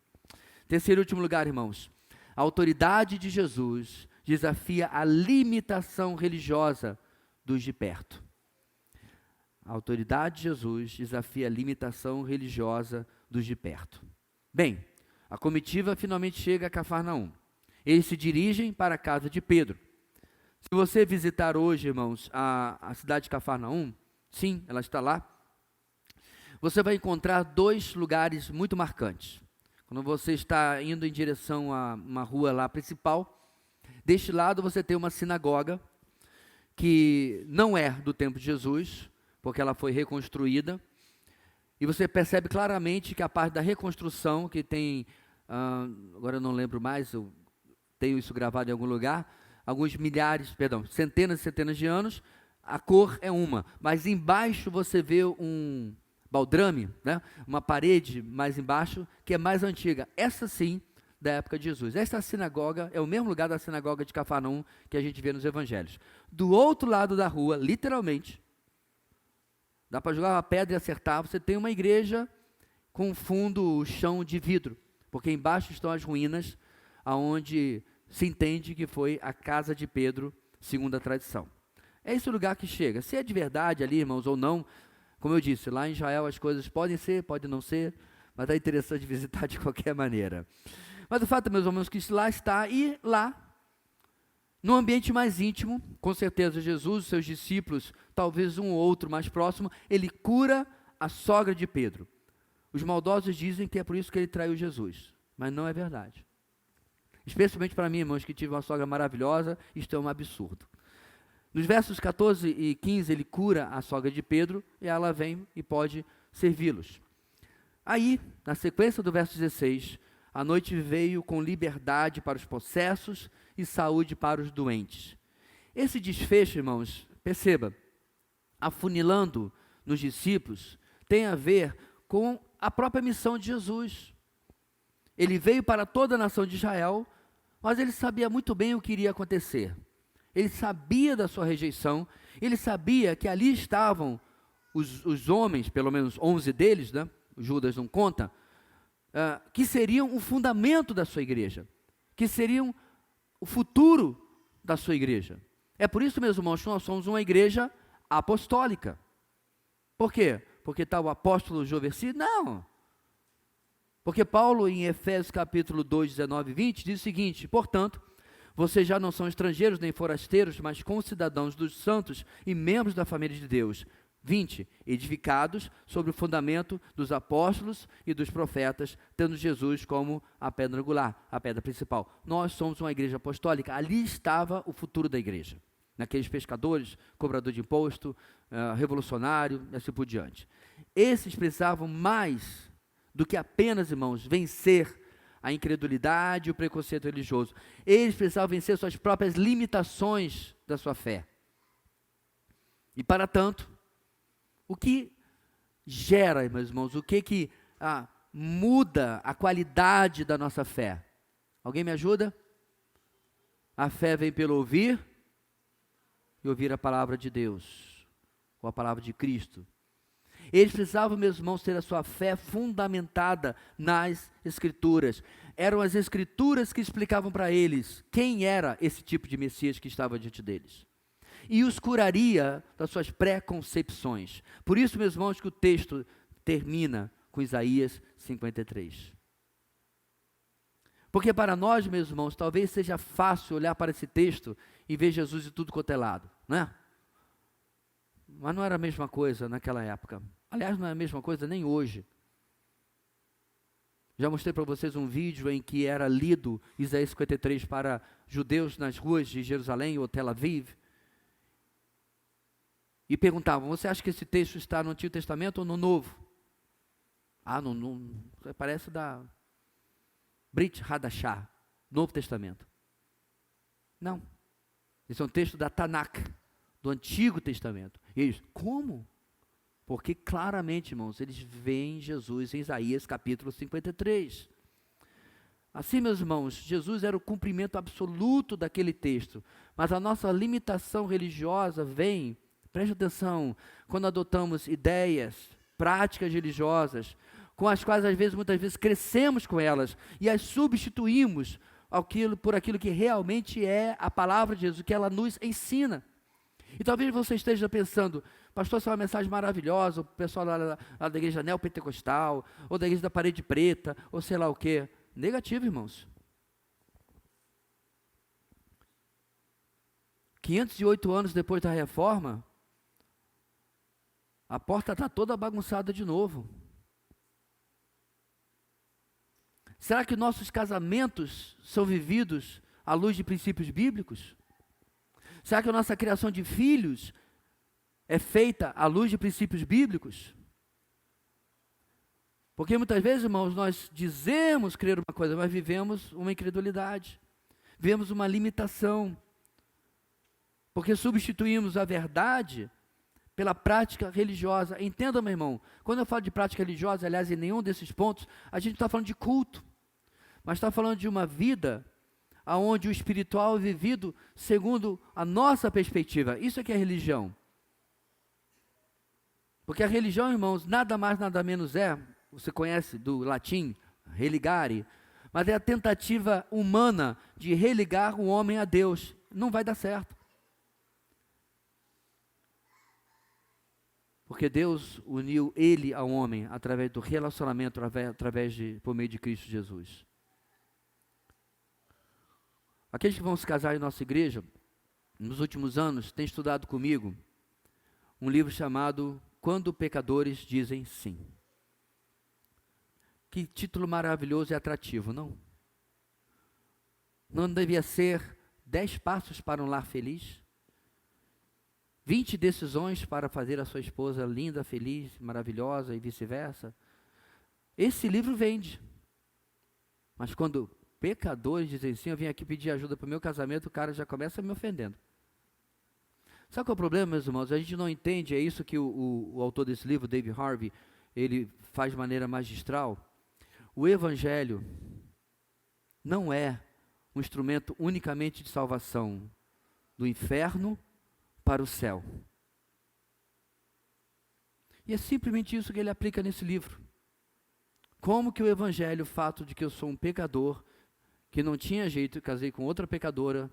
Terceiro e último lugar, irmãos, a autoridade de Jesus desafia a limitação religiosa dos de perto. A autoridade de Jesus desafia a limitação religiosa dos de perto. Bem, a comitiva finalmente chega a Cafarnaum. Eles se dirigem para a casa de Pedro. Se você visitar hoje, irmãos, a cidade de Cafarnaum, sim, ela está lá, você vai encontrar dois lugares muito marcantes. Quando você está indo em direção a uma rua lá principal, deste lado você tem uma sinagoga, que não é do tempo de Jesus, porque ela foi reconstruída, e você percebe claramente que a parte da reconstrução, que tem, agora eu não lembro mais, eu tenho isso gravado em algum lugar, centenas e centenas de anos, a cor é uma, mas embaixo você vê um baldrame, né? Uma parede mais embaixo, que é mais antiga, essa sim, da época de Jesus. Essa sinagoga é o mesmo lugar da sinagoga de Cafarnaum que a gente vê nos evangelhos. Do outro lado da rua, literalmente, dá para jogar uma pedra e acertar, você tem uma igreja com fundo, chão de vidro, porque embaixo estão as ruínas, aonde se entende que foi a casa de Pedro, segundo a tradição. É esse o lugar que chega. Se é de verdade ali, irmãos, ou não, como eu disse, lá em Israel as coisas podem ser, podem não ser, mas é interessante visitar de qualquer maneira. Mas o fato, meus irmãos, que lá está, e lá, No ambiente mais íntimo, com certeza Jesus, seus discípulos, talvez um ou outro mais próximo, ele cura a sogra de Pedro. Os maldosos dizem que é por isso que ele traiu Jesus, mas não é verdade. Especialmente para mim, irmãos, que tive uma sogra maravilhosa, isto é um absurdo. Nos versos 14 e 15, ele cura a sogra de Pedro, e ela vem e pode servi-los. Aí, na sequência do verso 16, a noite veio com liberdade para os possessos e saúde para os doentes. Esse desfecho, irmãos, perceba, afunilando nos discípulos, tem a ver com a própria missão de Jesus. Ele veio para toda a nação de Israel, mas ele sabia muito bem o que iria acontecer. Ele sabia da sua rejeição, ele sabia que ali estavam os homens, pelo menos 11 deles, né? Judas não conta, que seriam o fundamento da sua igreja, que seriam o futuro da sua igreja. É por isso, meus irmãos, que nós somos uma igreja apostólica. Por quê? Porque está o apóstolo Joversi? Não. Porque Paulo, em Efésios capítulo 2, 19 e 20, diz o seguinte: portanto, vocês já não são estrangeiros nem forasteiros, mas concidadãos dos santos e membros da família de Deus. 20, edificados sobre o fundamento dos apóstolos e dos profetas, tendo Jesus como a pedra angular, a pedra principal. Nós somos uma igreja apostólica, ali estava o futuro da igreja. Naqueles pescadores, cobrador de imposto, revolucionário, e assim por diante. Esses precisavam mais do que apenas, irmãos, vencer a incredulidade e o preconceito religioso. Eles precisavam vencer suas próprias limitações da sua fé. E para tanto, o que gera, meus irmãos, o que muda a qualidade da nossa fé? Alguém me ajuda? A fé vem pelo ouvir e ouvir a palavra de Deus, ou a palavra de Cristo. Eles precisavam, meus irmãos, ter a sua fé fundamentada nas Escrituras. Eram as Escrituras que explicavam para eles quem era esse tipo de Messias que estava diante deles. E os curaria das suas preconcepções. Por isso, meus irmãos, que o texto termina com Isaías 53. Porque para nós, meus irmãos, talvez seja fácil olhar para esse texto e ver Jesus de tudo quanto é lado, não é? Mas não era a mesma coisa naquela época. Aliás, não é a mesma coisa nem hoje. Já mostrei para vocês um vídeo em que era lido Isaías 53 para judeus nas ruas de Jerusalém ou Tel Aviv. E perguntavam: você acha que esse texto está no Antigo Testamento ou no Novo? Parece da Brit Hadashah, Novo Testamento. Não. Esse é um texto da Tanakh, do Antigo Testamento. E eles: como? Porque claramente, irmãos, eles veem Jesus em Isaías capítulo 53. Assim, meus irmãos, Jesus era o cumprimento absoluto daquele texto. Mas a nossa limitação religiosa vem, preste atenção, quando adotamos ideias, práticas religiosas, com as quais muitas vezes crescemos com elas e as substituímos por aquilo que realmente é a palavra de Jesus, que ela nos ensina. E talvez você esteja pensando: pastor, essa é uma mensagem maravilhosa, o pessoal lá da igreja neopentecostal, ou da igreja da parede preta, ou sei lá o quê. Negativo, irmãos. 508 anos depois da reforma, a porta está toda bagunçada de novo. Será que nossos casamentos são vividos à luz de princípios bíblicos? Será que a nossa criação de filhos é feita à luz de princípios bíblicos? Porque muitas vezes, irmãos, nós dizemos crer uma coisa, mas vivemos uma incredulidade, vivemos uma limitação, porque substituímos a verdade pela prática religiosa. Entenda, meu irmão, quando eu falo de prática religiosa, aliás, em nenhum desses pontos, a gente está falando de culto, mas está falando de uma vida onde o espiritual é vivido segundo a nossa perspectiva. Isso é que é religião. Porque a religião, irmãos, nada mais, nada menos você conhece do latim, religare, mas é a tentativa humana de religar o homem a Deus. Não vai dar certo. Porque Deus uniu ele ao homem através do relacionamento, por meio de Cristo Jesus. Aqueles que vão se casar em nossa igreja, nos últimos anos, têm estudado comigo um livro chamado Quando Pecadores Dizem Sim. Que título maravilhoso e atrativo, não? Não devia ser 10 passos para um lar feliz? 20 decisões para fazer a sua esposa linda, feliz, maravilhosa e vice-versa? Esse livro vende. Mas quando pecadores dizem sim, eu vim aqui pedir ajuda para o meu casamento, o cara já começa me ofendendo. Sabe qual é o problema, meus irmãos? A gente não entende, é isso que o autor desse livro, David Harvey, ele faz de maneira magistral. O Evangelho não é um instrumento unicamente de salvação do inferno para o céu. E é simplesmente isso que ele aplica nesse livro. Como que o Evangelho, o fato de que eu sou um pecador, que não tinha jeito, casei com outra pecadora,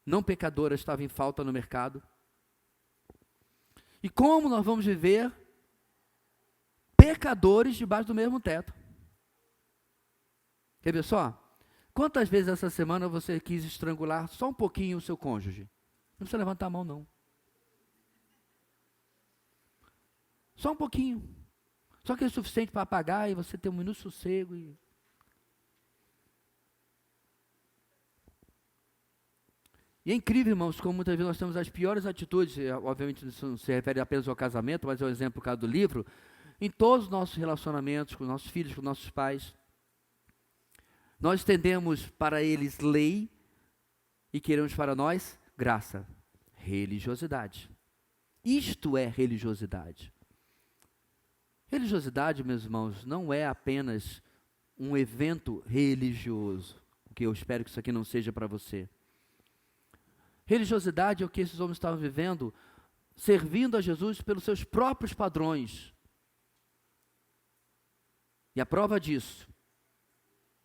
não pecadora, estava em falta no mercado. E como nós vamos viver pecadores debaixo do mesmo teto? Quer ver só? Quantas vezes essa semana você quis estrangular só um pouquinho o seu cônjuge? Não precisa levantar a mão, não. Só um pouquinho. Só que é suficiente para apagar e você ter um minuto de sossego. E é incrível, irmãos, como muitas vezes nós temos as piores atitudes, obviamente isso não se refere apenas ao casamento, mas é o exemplo por causa do livro, em todos os nossos relacionamentos, com nossos filhos, com nossos pais. Nós estendemos para eles lei e queremos para nós graça, religiosidade. Isto é religiosidade. Religiosidade, meus irmãos, não é apenas um evento religioso, que eu espero que isso aqui não seja para você. Religiosidade é o que esses homens estavam vivendo, servindo a Jesus pelos seus próprios padrões. E a prova disso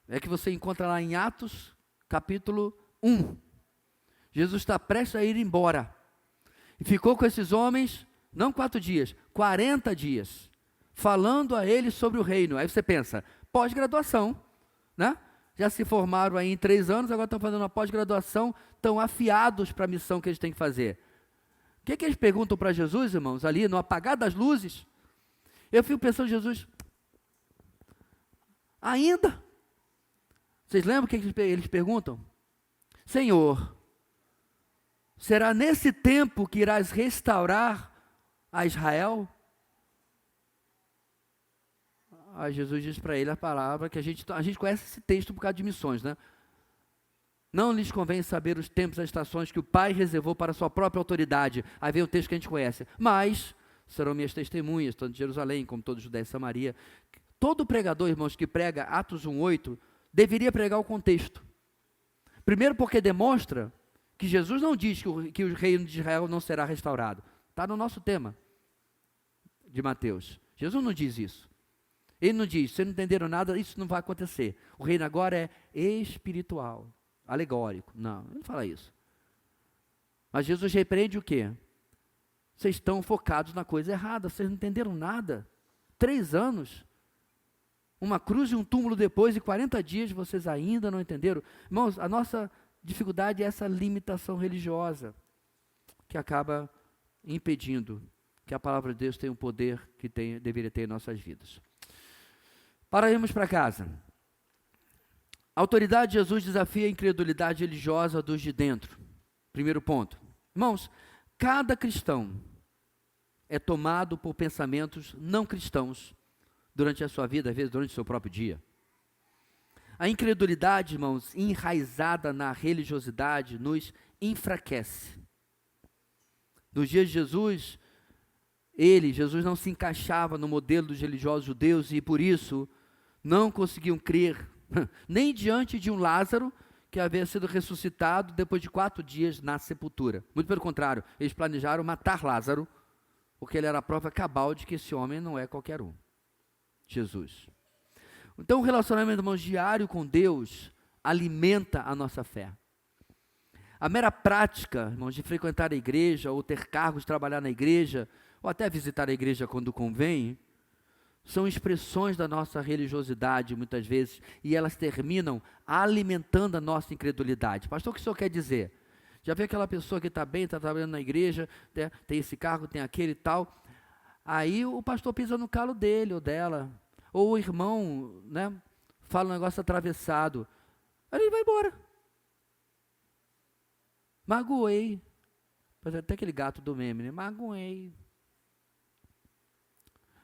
é que você encontra lá em Atos, capítulo 1. Jesus está prestes a ir embora. E ficou com esses homens, não 4 dias, 40 dias, falando a eles sobre o reino. Aí você pensa, pós-graduação, né? Já se formaram aí em 3 anos, agora estão fazendo uma pós-graduação, estão afiados para a missão que eles têm que fazer. O que eles perguntam para Jesus, irmãos, ali no apagar das luzes? Eu fico pensando, Jesus, ainda? Vocês lembram o que eles perguntam? Senhor, será nesse tempo que irás restaurar a Israel? Aí Jesus diz para ele a palavra que a gente conhece esse texto por causa de missões, né? Não lhes convém saber os tempos e as estações que o Pai reservou para a sua própria autoridade. Aí vem o texto que a gente conhece. Mas serão minhas testemunhas, tanto de Jerusalém como toda Judéia e Samaria. Todo pregador, irmãos, que prega Atos 1:8, deveria pregar o contexto. Primeiro porque demonstra que Jesus não diz que o reino de Israel não será restaurado. Está no nosso tema de Mateus. Jesus não diz isso. Ele não diz, vocês não entenderam nada, isso não vai acontecer. O reino agora é espiritual, alegórico. Não, ele não fala isso. Mas Jesus repreende o quê? Vocês estão focados na coisa errada, vocês não entenderam nada. 3 anos, uma cruz e um túmulo depois, e 40 dias vocês ainda não entenderam. Irmãos, a nossa dificuldade é essa limitação religiosa, que acaba impedindo que a palavra de Deus tenha o poder que deveria ter em nossas vidas. Para irmos para casa. A autoridade de Jesus desafia a incredulidade religiosa dos de dentro. Primeiro ponto. Irmãos, cada cristão é tomado por pensamentos não cristãos durante a sua vida, às vezes durante o seu próprio dia. A incredulidade, irmãos, enraizada na religiosidade, nos enfraquece. Nos dias de Jesus, Jesus não se encaixava no modelo dos religiosos judeus e por isso não conseguiam crer, nem diante de um Lázaro que havia sido ressuscitado depois de 4 dias na sepultura. Muito pelo contrário, eles planejaram matar Lázaro, porque ele era a prova cabal de que esse homem não é qualquer um. Jesus. Então o relacionamento, irmãos, diário com Deus alimenta a nossa fé. A mera prática, irmãos, de frequentar a igreja, ou ter cargos, trabalhar na igreja, ou até visitar a igreja quando convém, são expressões da nossa religiosidade, muitas vezes, e elas terminam alimentando a nossa incredulidade. Pastor, o que o senhor quer dizer? Já vê aquela pessoa que está bem, está trabalhando na igreja, né, tem esse cargo, tem aquele e tal, aí o pastor pisa no calo dele ou dela, ou o irmão, né, fala um negócio atravessado, aí ele vai embora. Magoei. Até aquele gato do meme, né? Magoei.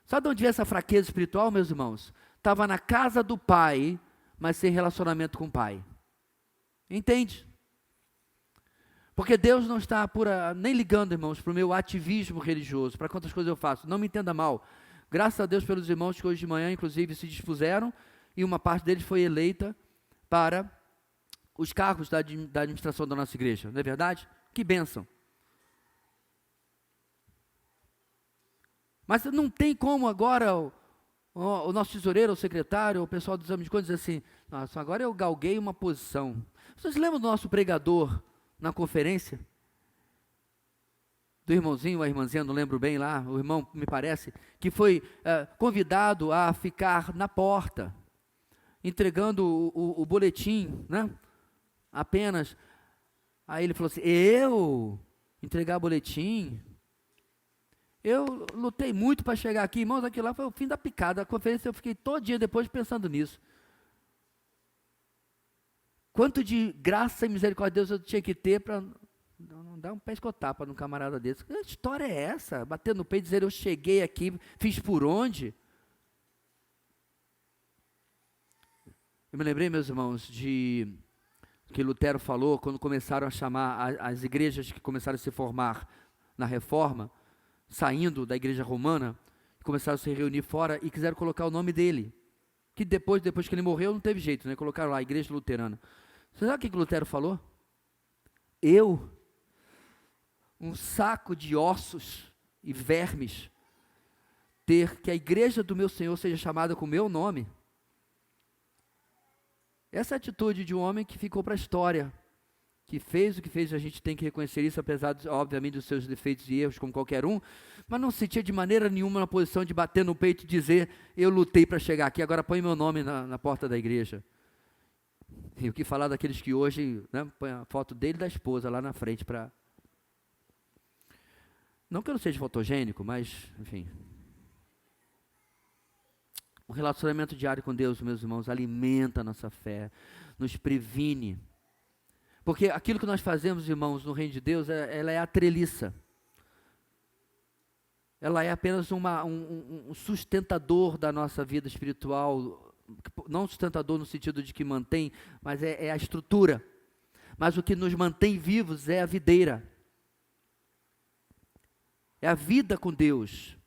Sabe de onde veio essa fraqueza espiritual, meus irmãos? Estava na casa do pai, mas sem relacionamento com o pai. Entende? Porque Deus não está nem ligando, irmãos, para o meu ativismo religioso, para quantas coisas eu faço. Não me entenda mal. Graças a Deus pelos irmãos que hoje de manhã, inclusive, se dispuseram, e uma parte deles foi eleita para os cargos da administração da nossa igreja. Não é verdade? Que bênção. Mas não tem como agora o nosso tesoureiro, o secretário, o pessoal do exame de contas dizer assim, nossa, agora eu galguei uma posição. Vocês lembram do nosso pregador na conferência? Do irmãozinho, a irmãzinha, não lembro bem lá, o irmão, me parece, que foi convidado a ficar na porta, entregando o boletim, né? Apenas. Aí ele falou assim, eu entregar boletim? Eu lutei muito para chegar aqui, irmãos, aquilo lá foi o fim da picada. A conferência eu fiquei todo dia depois pensando nisso. Quanto de graça e misericórdia de Deus eu tinha que ter para não dar um pescotapa num camarada desse. Que história é essa? Bater no peito e dizer, eu cheguei aqui, fiz por onde? Eu me lembrei, meus irmãos, de que Lutero falou, quando começaram a chamar as igrejas que começaram a se formar na Reforma, saindo da igreja romana, começaram a se reunir fora e quiseram colocar o nome dele, que depois que ele morreu não teve jeito, né? Colocaram lá, Igreja Luterana. Você sabe o que Lutero falou? Eu, um saco de ossos e vermes, ter que a igreja do meu Senhor seja chamada com o meu nome. Essa é a atitude de um homem que ficou para a história, que fez o que fez, a gente tem que reconhecer isso, apesar, obviamente, dos seus defeitos e erros, como qualquer um, mas não se sentia de maneira nenhuma na posição de bater no peito e dizer, eu lutei para chegar aqui, agora põe meu nome na porta da igreja. E o que falar daqueles que hoje, né, põe a foto dele e da esposa lá na frente para... Não que eu não seja fotogênico, mas, enfim... O relacionamento diário com Deus, meus irmãos, alimenta a nossa fé, nos previne. Porque aquilo que nós fazemos, irmãos, no reino de Deus, ela é a treliça. Ela é apenas um sustentador da nossa vida espiritual, não sustentador no sentido de que mantém, mas é a estrutura. Mas o que nos mantém vivos é a videira. É a vida com Deus.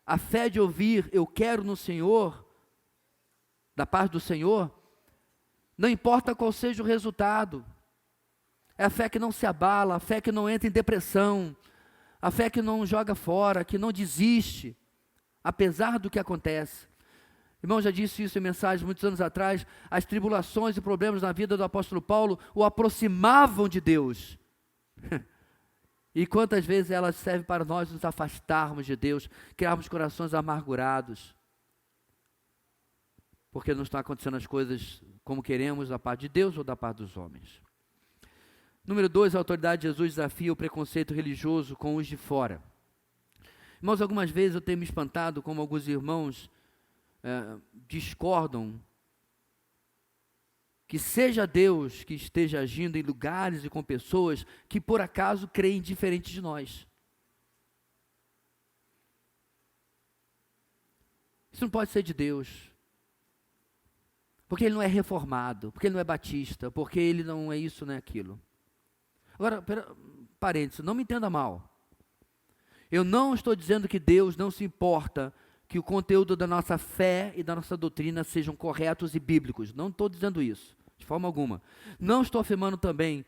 A fé de ouvir, eu quero no Senhor, da parte do Senhor, não importa qual seja o resultado. É a fé que não se abala, a fé que não entra em depressão, a fé que não joga fora, que não desiste, apesar do que acontece. Irmão, já disse isso em mensagens muitos anos atrás, as tribulações e problemas na vida do apóstolo Paulo o aproximavam de Deus. E quantas vezes elas servem para nós nos afastarmos de Deus, criarmos corações amargurados, porque não estão acontecendo as coisas como queremos da parte de Deus ou da parte dos homens. Número 2, a autoridade de Jesus desafia o preconceito religioso com os de fora. Irmãos, algumas vezes eu tenho me espantado como alguns irmãos discordam que seja Deus que esteja agindo em lugares e com pessoas que por acaso creem diferente de nós. Isso não pode ser de Deus. Porque ele não é reformado, porque ele não é batista, porque ele não é isso, não é aquilo. Agora, parênteses, não me entenda mal. Eu não estou dizendo que Deus não se importa que o conteúdo da nossa fé e da nossa doutrina sejam corretos e bíblicos. Não estou dizendo isso, de forma alguma. Não estou afirmando também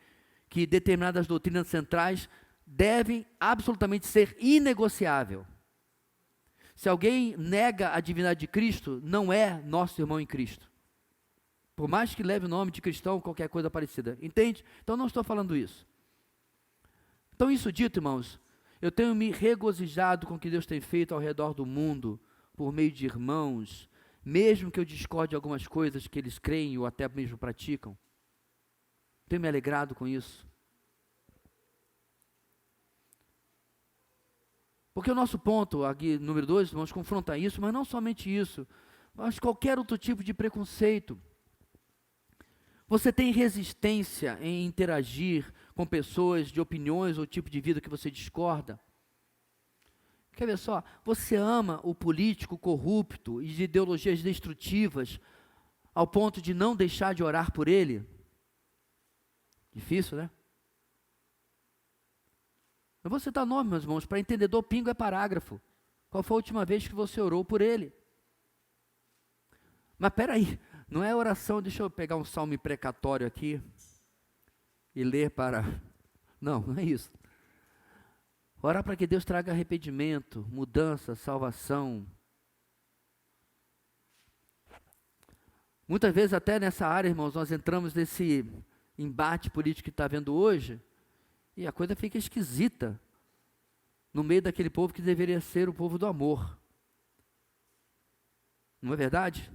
que determinadas doutrinas centrais devem absolutamente ser inegociável. Se alguém nega a divindade de Cristo, não é nosso irmão em Cristo. Por mais que leve o nome de cristão ou qualquer coisa parecida. Entende? Então não estou falando isso. Então isso dito, irmãos, eu tenho me regozijado com o que Deus tem feito ao redor do mundo, por meio de irmãos, mesmo que eu discorde de algumas coisas que eles creem ou até mesmo praticam. Tenho me alegrado com isso. Porque o nosso ponto aqui, número 2, vamos confrontar isso, mas não somente isso, mas qualquer outro tipo de preconceito. Você tem resistência em interagir com pessoas de opiniões ou tipo de vida que você discorda? Quer ver só? Você ama o político corrupto e de ideologias destrutivas ao ponto de não deixar de orar por ele? Difícil, né? Eu vou citar nome, meus irmãos, para entendedor, pingo é parágrafo. Qual foi a última vez que você orou por ele? Mas peraí, não é oração, deixa eu pegar um salmo imprecatório aqui e ler para... Não, não é isso. Orar para que Deus traga arrependimento, mudança, salvação. Muitas vezes até nessa área, irmãos, nós entramos nesse embate político que está havendo hoje, e a coisa fica esquisita no meio daquele povo que deveria ser o povo do amor. Não é verdade?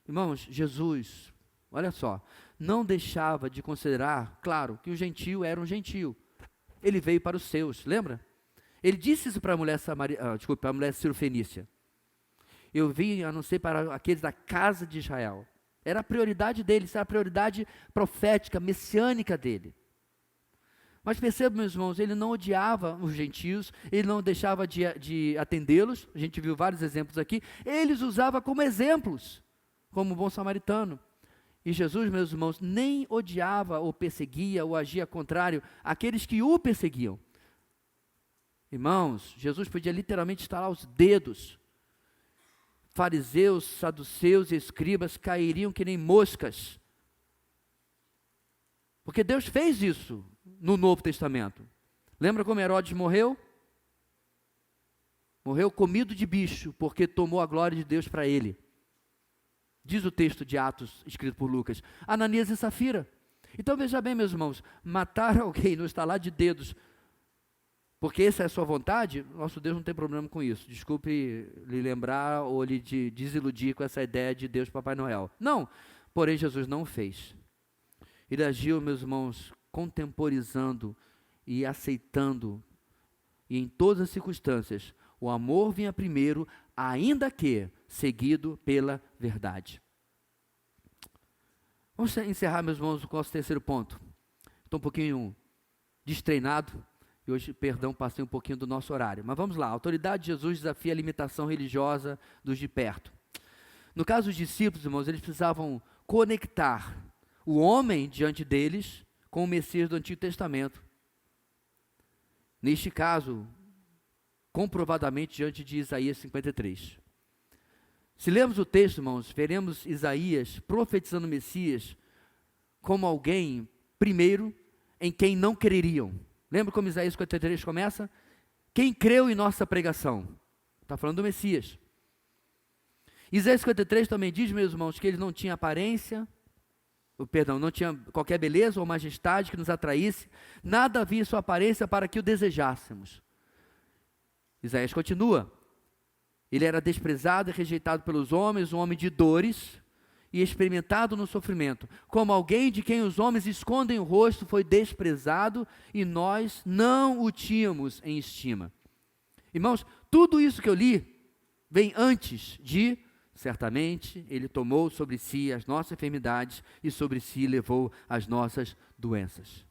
Irmãos, Jesus, olha só, não deixava de considerar, claro, que o gentio era um gentio. Ele veio para os seus, lembra? Ele disse isso para a mulher para a mulher cirofenícia. Eu vim a não ser para aqueles da casa de Israel. Era a prioridade dele, isso era a prioridade profética, messiânica dele. Mas perceba, meus irmãos, ele não odiava os gentios, ele não deixava de atendê-los, a gente viu vários exemplos aqui, ele os usava como exemplos, como bom samaritano. E Jesus, meus irmãos, nem odiava ou perseguia ou agia contrário àqueles que o perseguiam. Irmãos, Jesus podia literalmente estalar os dedos. Fariseus, saduceus e escribas cairiam que nem moscas. Porque Deus fez isso no Novo Testamento. Lembra como Herodes morreu? Morreu comido de bicho, porque tomou a glória de Deus para ele. Diz o texto de Atos, escrito por Lucas. Ananias e Safira. Então veja bem, meus irmãos, matar alguém no estalar de dedos, porque essa é a sua vontade, nosso Deus não tem problema com isso. Desculpe lhe lembrar ou lhe desiludir com essa ideia de Deus Papai Noel. Não, porém Jesus não fez. Ele agiu, meus irmãos, contemporizando e aceitando, e em todas as circunstâncias, o amor vinha primeiro, ainda que seguido pela verdade. Vamos encerrar, meus irmãos, com o nosso terceiro ponto. Estou um pouquinho destreinado, e hoje, perdão, passei um pouquinho do nosso horário. Mas vamos lá, a autoridade de Jesus desafia a limitação religiosa dos de perto. No caso dos discípulos, irmãos, eles precisavam conectar o homem diante deles com o Messias do Antigo Testamento. Neste caso, comprovadamente diante de Isaías 53. Se lermos o texto, irmãos, veremos Isaías profetizando o Messias como alguém, primeiro, em quem não creriam. Lembra como Isaías 53 começa? Quem creu em nossa pregação? Está falando do Messias. Isaías 53 também diz, meus irmãos, que ele não tinha aparência, não tinha qualquer beleza ou majestade que nos atraísse, nada havia em sua aparência para que o desejássemos. Isaías continua, ele era desprezado e rejeitado pelos homens, um homem de dores e experimentado no sofrimento, como alguém de quem os homens escondem o rosto, foi desprezado e nós não o tínhamos em estima. Irmãos, tudo isso que eu li vem antes de, certamente, ele tomou sobre si as nossas enfermidades e sobre si levou as nossas doenças.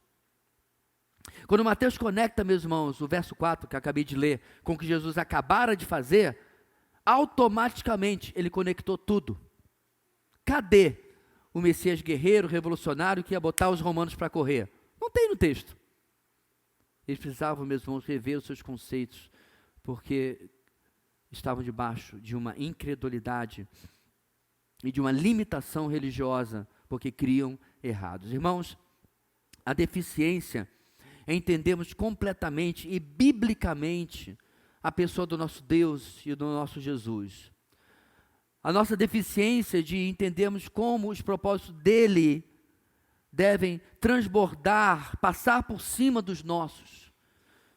Quando Mateus conecta, meus irmãos, o verso 4 que eu acabei de ler, com o que Jesus acabara de fazer, automaticamente ele conectou tudo. Cadê o Messias guerreiro, revolucionário, que ia botar os romanos para correr? Não tem no texto. Eles precisavam, meus irmãos, rever os seus conceitos, porque estavam debaixo de uma incredulidade e de uma limitação religiosa, porque criam errados. Irmãos, a deficiência é entendermos completamente e biblicamente a pessoa do nosso Deus e do nosso Jesus. A nossa deficiência de entendermos como os propósitos dele devem transbordar, passar por cima dos nossos.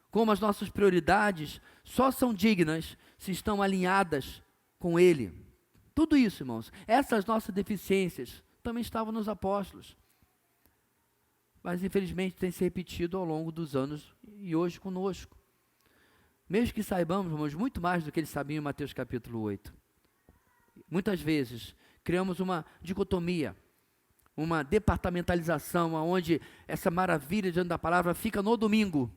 Como as nossas prioridades só são dignas se estão alinhadas com Ele. Tudo isso, irmãos, essas nossas deficiências também estavam nos apóstolos. Mas infelizmente tem se repetido ao longo dos anos e hoje conosco. Mesmo que saibamos, irmãos, muito mais do que eles sabiam em Mateus capítulo 8. Muitas vezes criamos uma dicotomia, uma departamentalização, onde essa maravilha diante da palavra fica no domingo.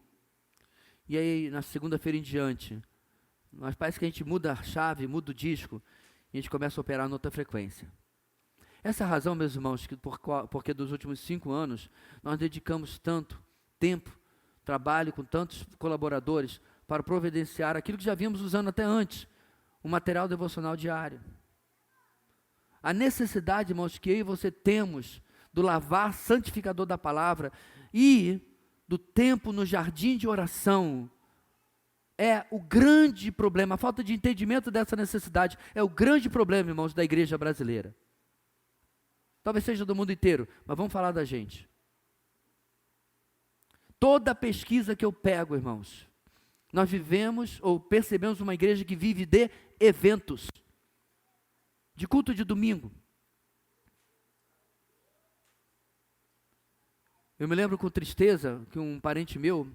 E aí, na segunda-feira em diante, mas parece que a gente muda a chave, muda o disco, e a gente começa a operar em outra frequência. Essa é a razão, meus irmãos, porque dos últimos 5 anos, nós dedicamos tanto tempo, trabalho com tantos colaboradores, para providenciar aquilo que já vínhamos usando até antes, o material devocional diário. A necessidade, irmãos, que eu e você temos do lavar santificador da palavra e do tempo no jardim de oração é o grande problema. A falta de entendimento dessa necessidade é o grande problema, irmãos, da igreja brasileira. Talvez seja do mundo inteiro, mas vamos falar da gente. Toda pesquisa que eu pego, irmãos, nós vivemos ou percebemos uma igreja que vive de eventos, de culto de domingo. Eu me lembro com tristeza que um parente meu,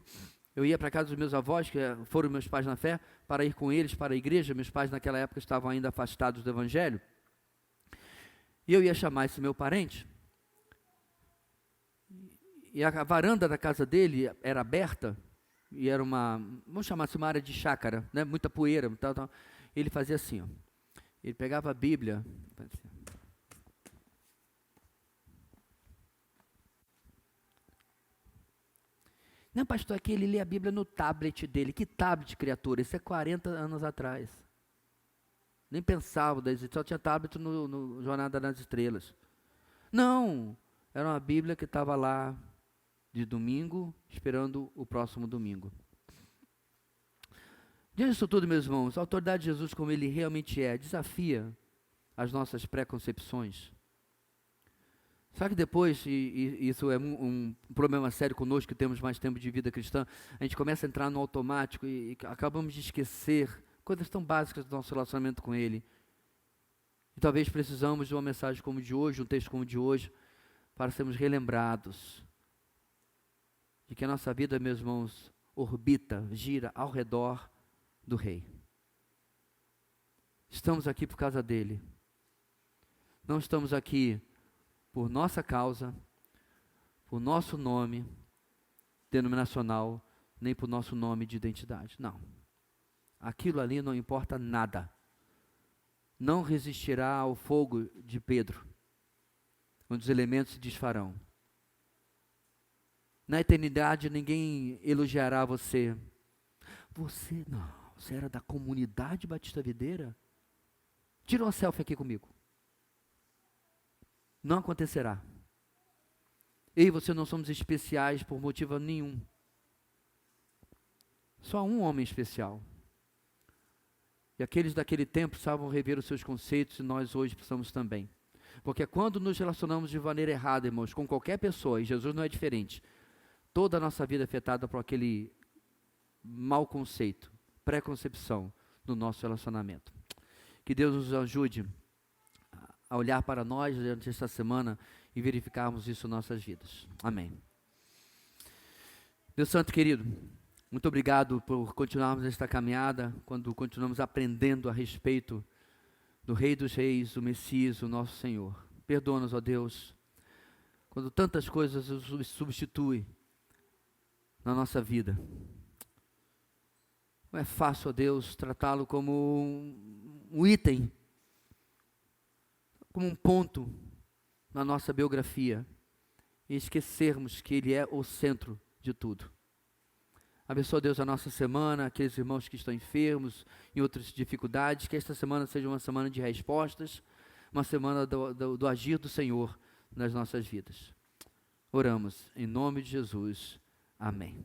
eu ia para a casa dos meus avós, que foram meus pais na fé, para ir com eles para a igreja. Meus pais naquela época estavam ainda afastados do evangelho. E eu ia chamar esse meu parente, e a varanda da casa dele era aberta, e era vamos chamar assim, uma área de chácara, né? Muita poeira, tal. Ele fazia assim, ó. Ele pegava a Bíblia, não, pastor, aqui ele lê a Bíblia no tablet dele. Que tablet, criatura? Isso é 40 anos atrás. Nem pensava, só tinha tablet no Jornada nas Estrelas. Não, era uma Bíblia que estava lá de domingo, esperando o próximo domingo. Diante disso tudo, meus irmãos, a autoridade de Jesus, como Ele realmente é, desafia as nossas preconcepções. Sabe que depois, e isso é um problema sério conosco, que temos mais tempo de vida cristã, a gente começa a entrar no automático e acabamos de esquecer coisas tão básicas do nosso relacionamento com Ele. E talvez precisamos de uma mensagem como de hoje, um texto como de hoje, para sermos relembrados de que a nossa vida, meus irmãos, orbita, gira ao redor do Rei. Estamos aqui por causa dEle. Não estamos aqui por nossa causa, por nosso nome denominacional, nem por nosso nome de identidade. Não. Aquilo ali não importa nada. Não resistirá ao fogo de Pedro, onde os elementos se desfarão. Na eternidade ninguém elogiará você. Você era da comunidade Batista Videira? Tira uma selfie aqui comigo. Não acontecerá. Eu e você não somos especiais por motivo nenhum. Só um homem especial. E aqueles daquele tempo precisavam rever os seus conceitos, e nós hoje precisamos também. Porque quando nos relacionamos de maneira errada, irmãos, com qualquer pessoa, e Jesus não é diferente, toda a nossa vida é afetada por aquele mau conceito, preconcepção no nosso relacionamento. Que Deus nos ajude a olhar para nós durante esta semana e verificarmos isso em nossas vidas. Amém. Deus Santo querido, muito obrigado por continuarmos esta caminhada, quando continuamos aprendendo a respeito do Rei dos Reis, o Messias, o nosso Senhor. Perdoa-nos, ó Deus, quando tantas coisas os substituem na nossa vida. Não é fácil, ó Deus, tratá-lo como um item, como um ponto na nossa biografia, e esquecermos que Ele é o centro de tudo. Abençoa, Deus, a nossa semana, aqueles irmãos que estão enfermos, em outras dificuldades, que esta semana seja uma semana de respostas, uma semana do agir do Senhor nas nossas vidas. Oramos, em nome de Jesus. Amém.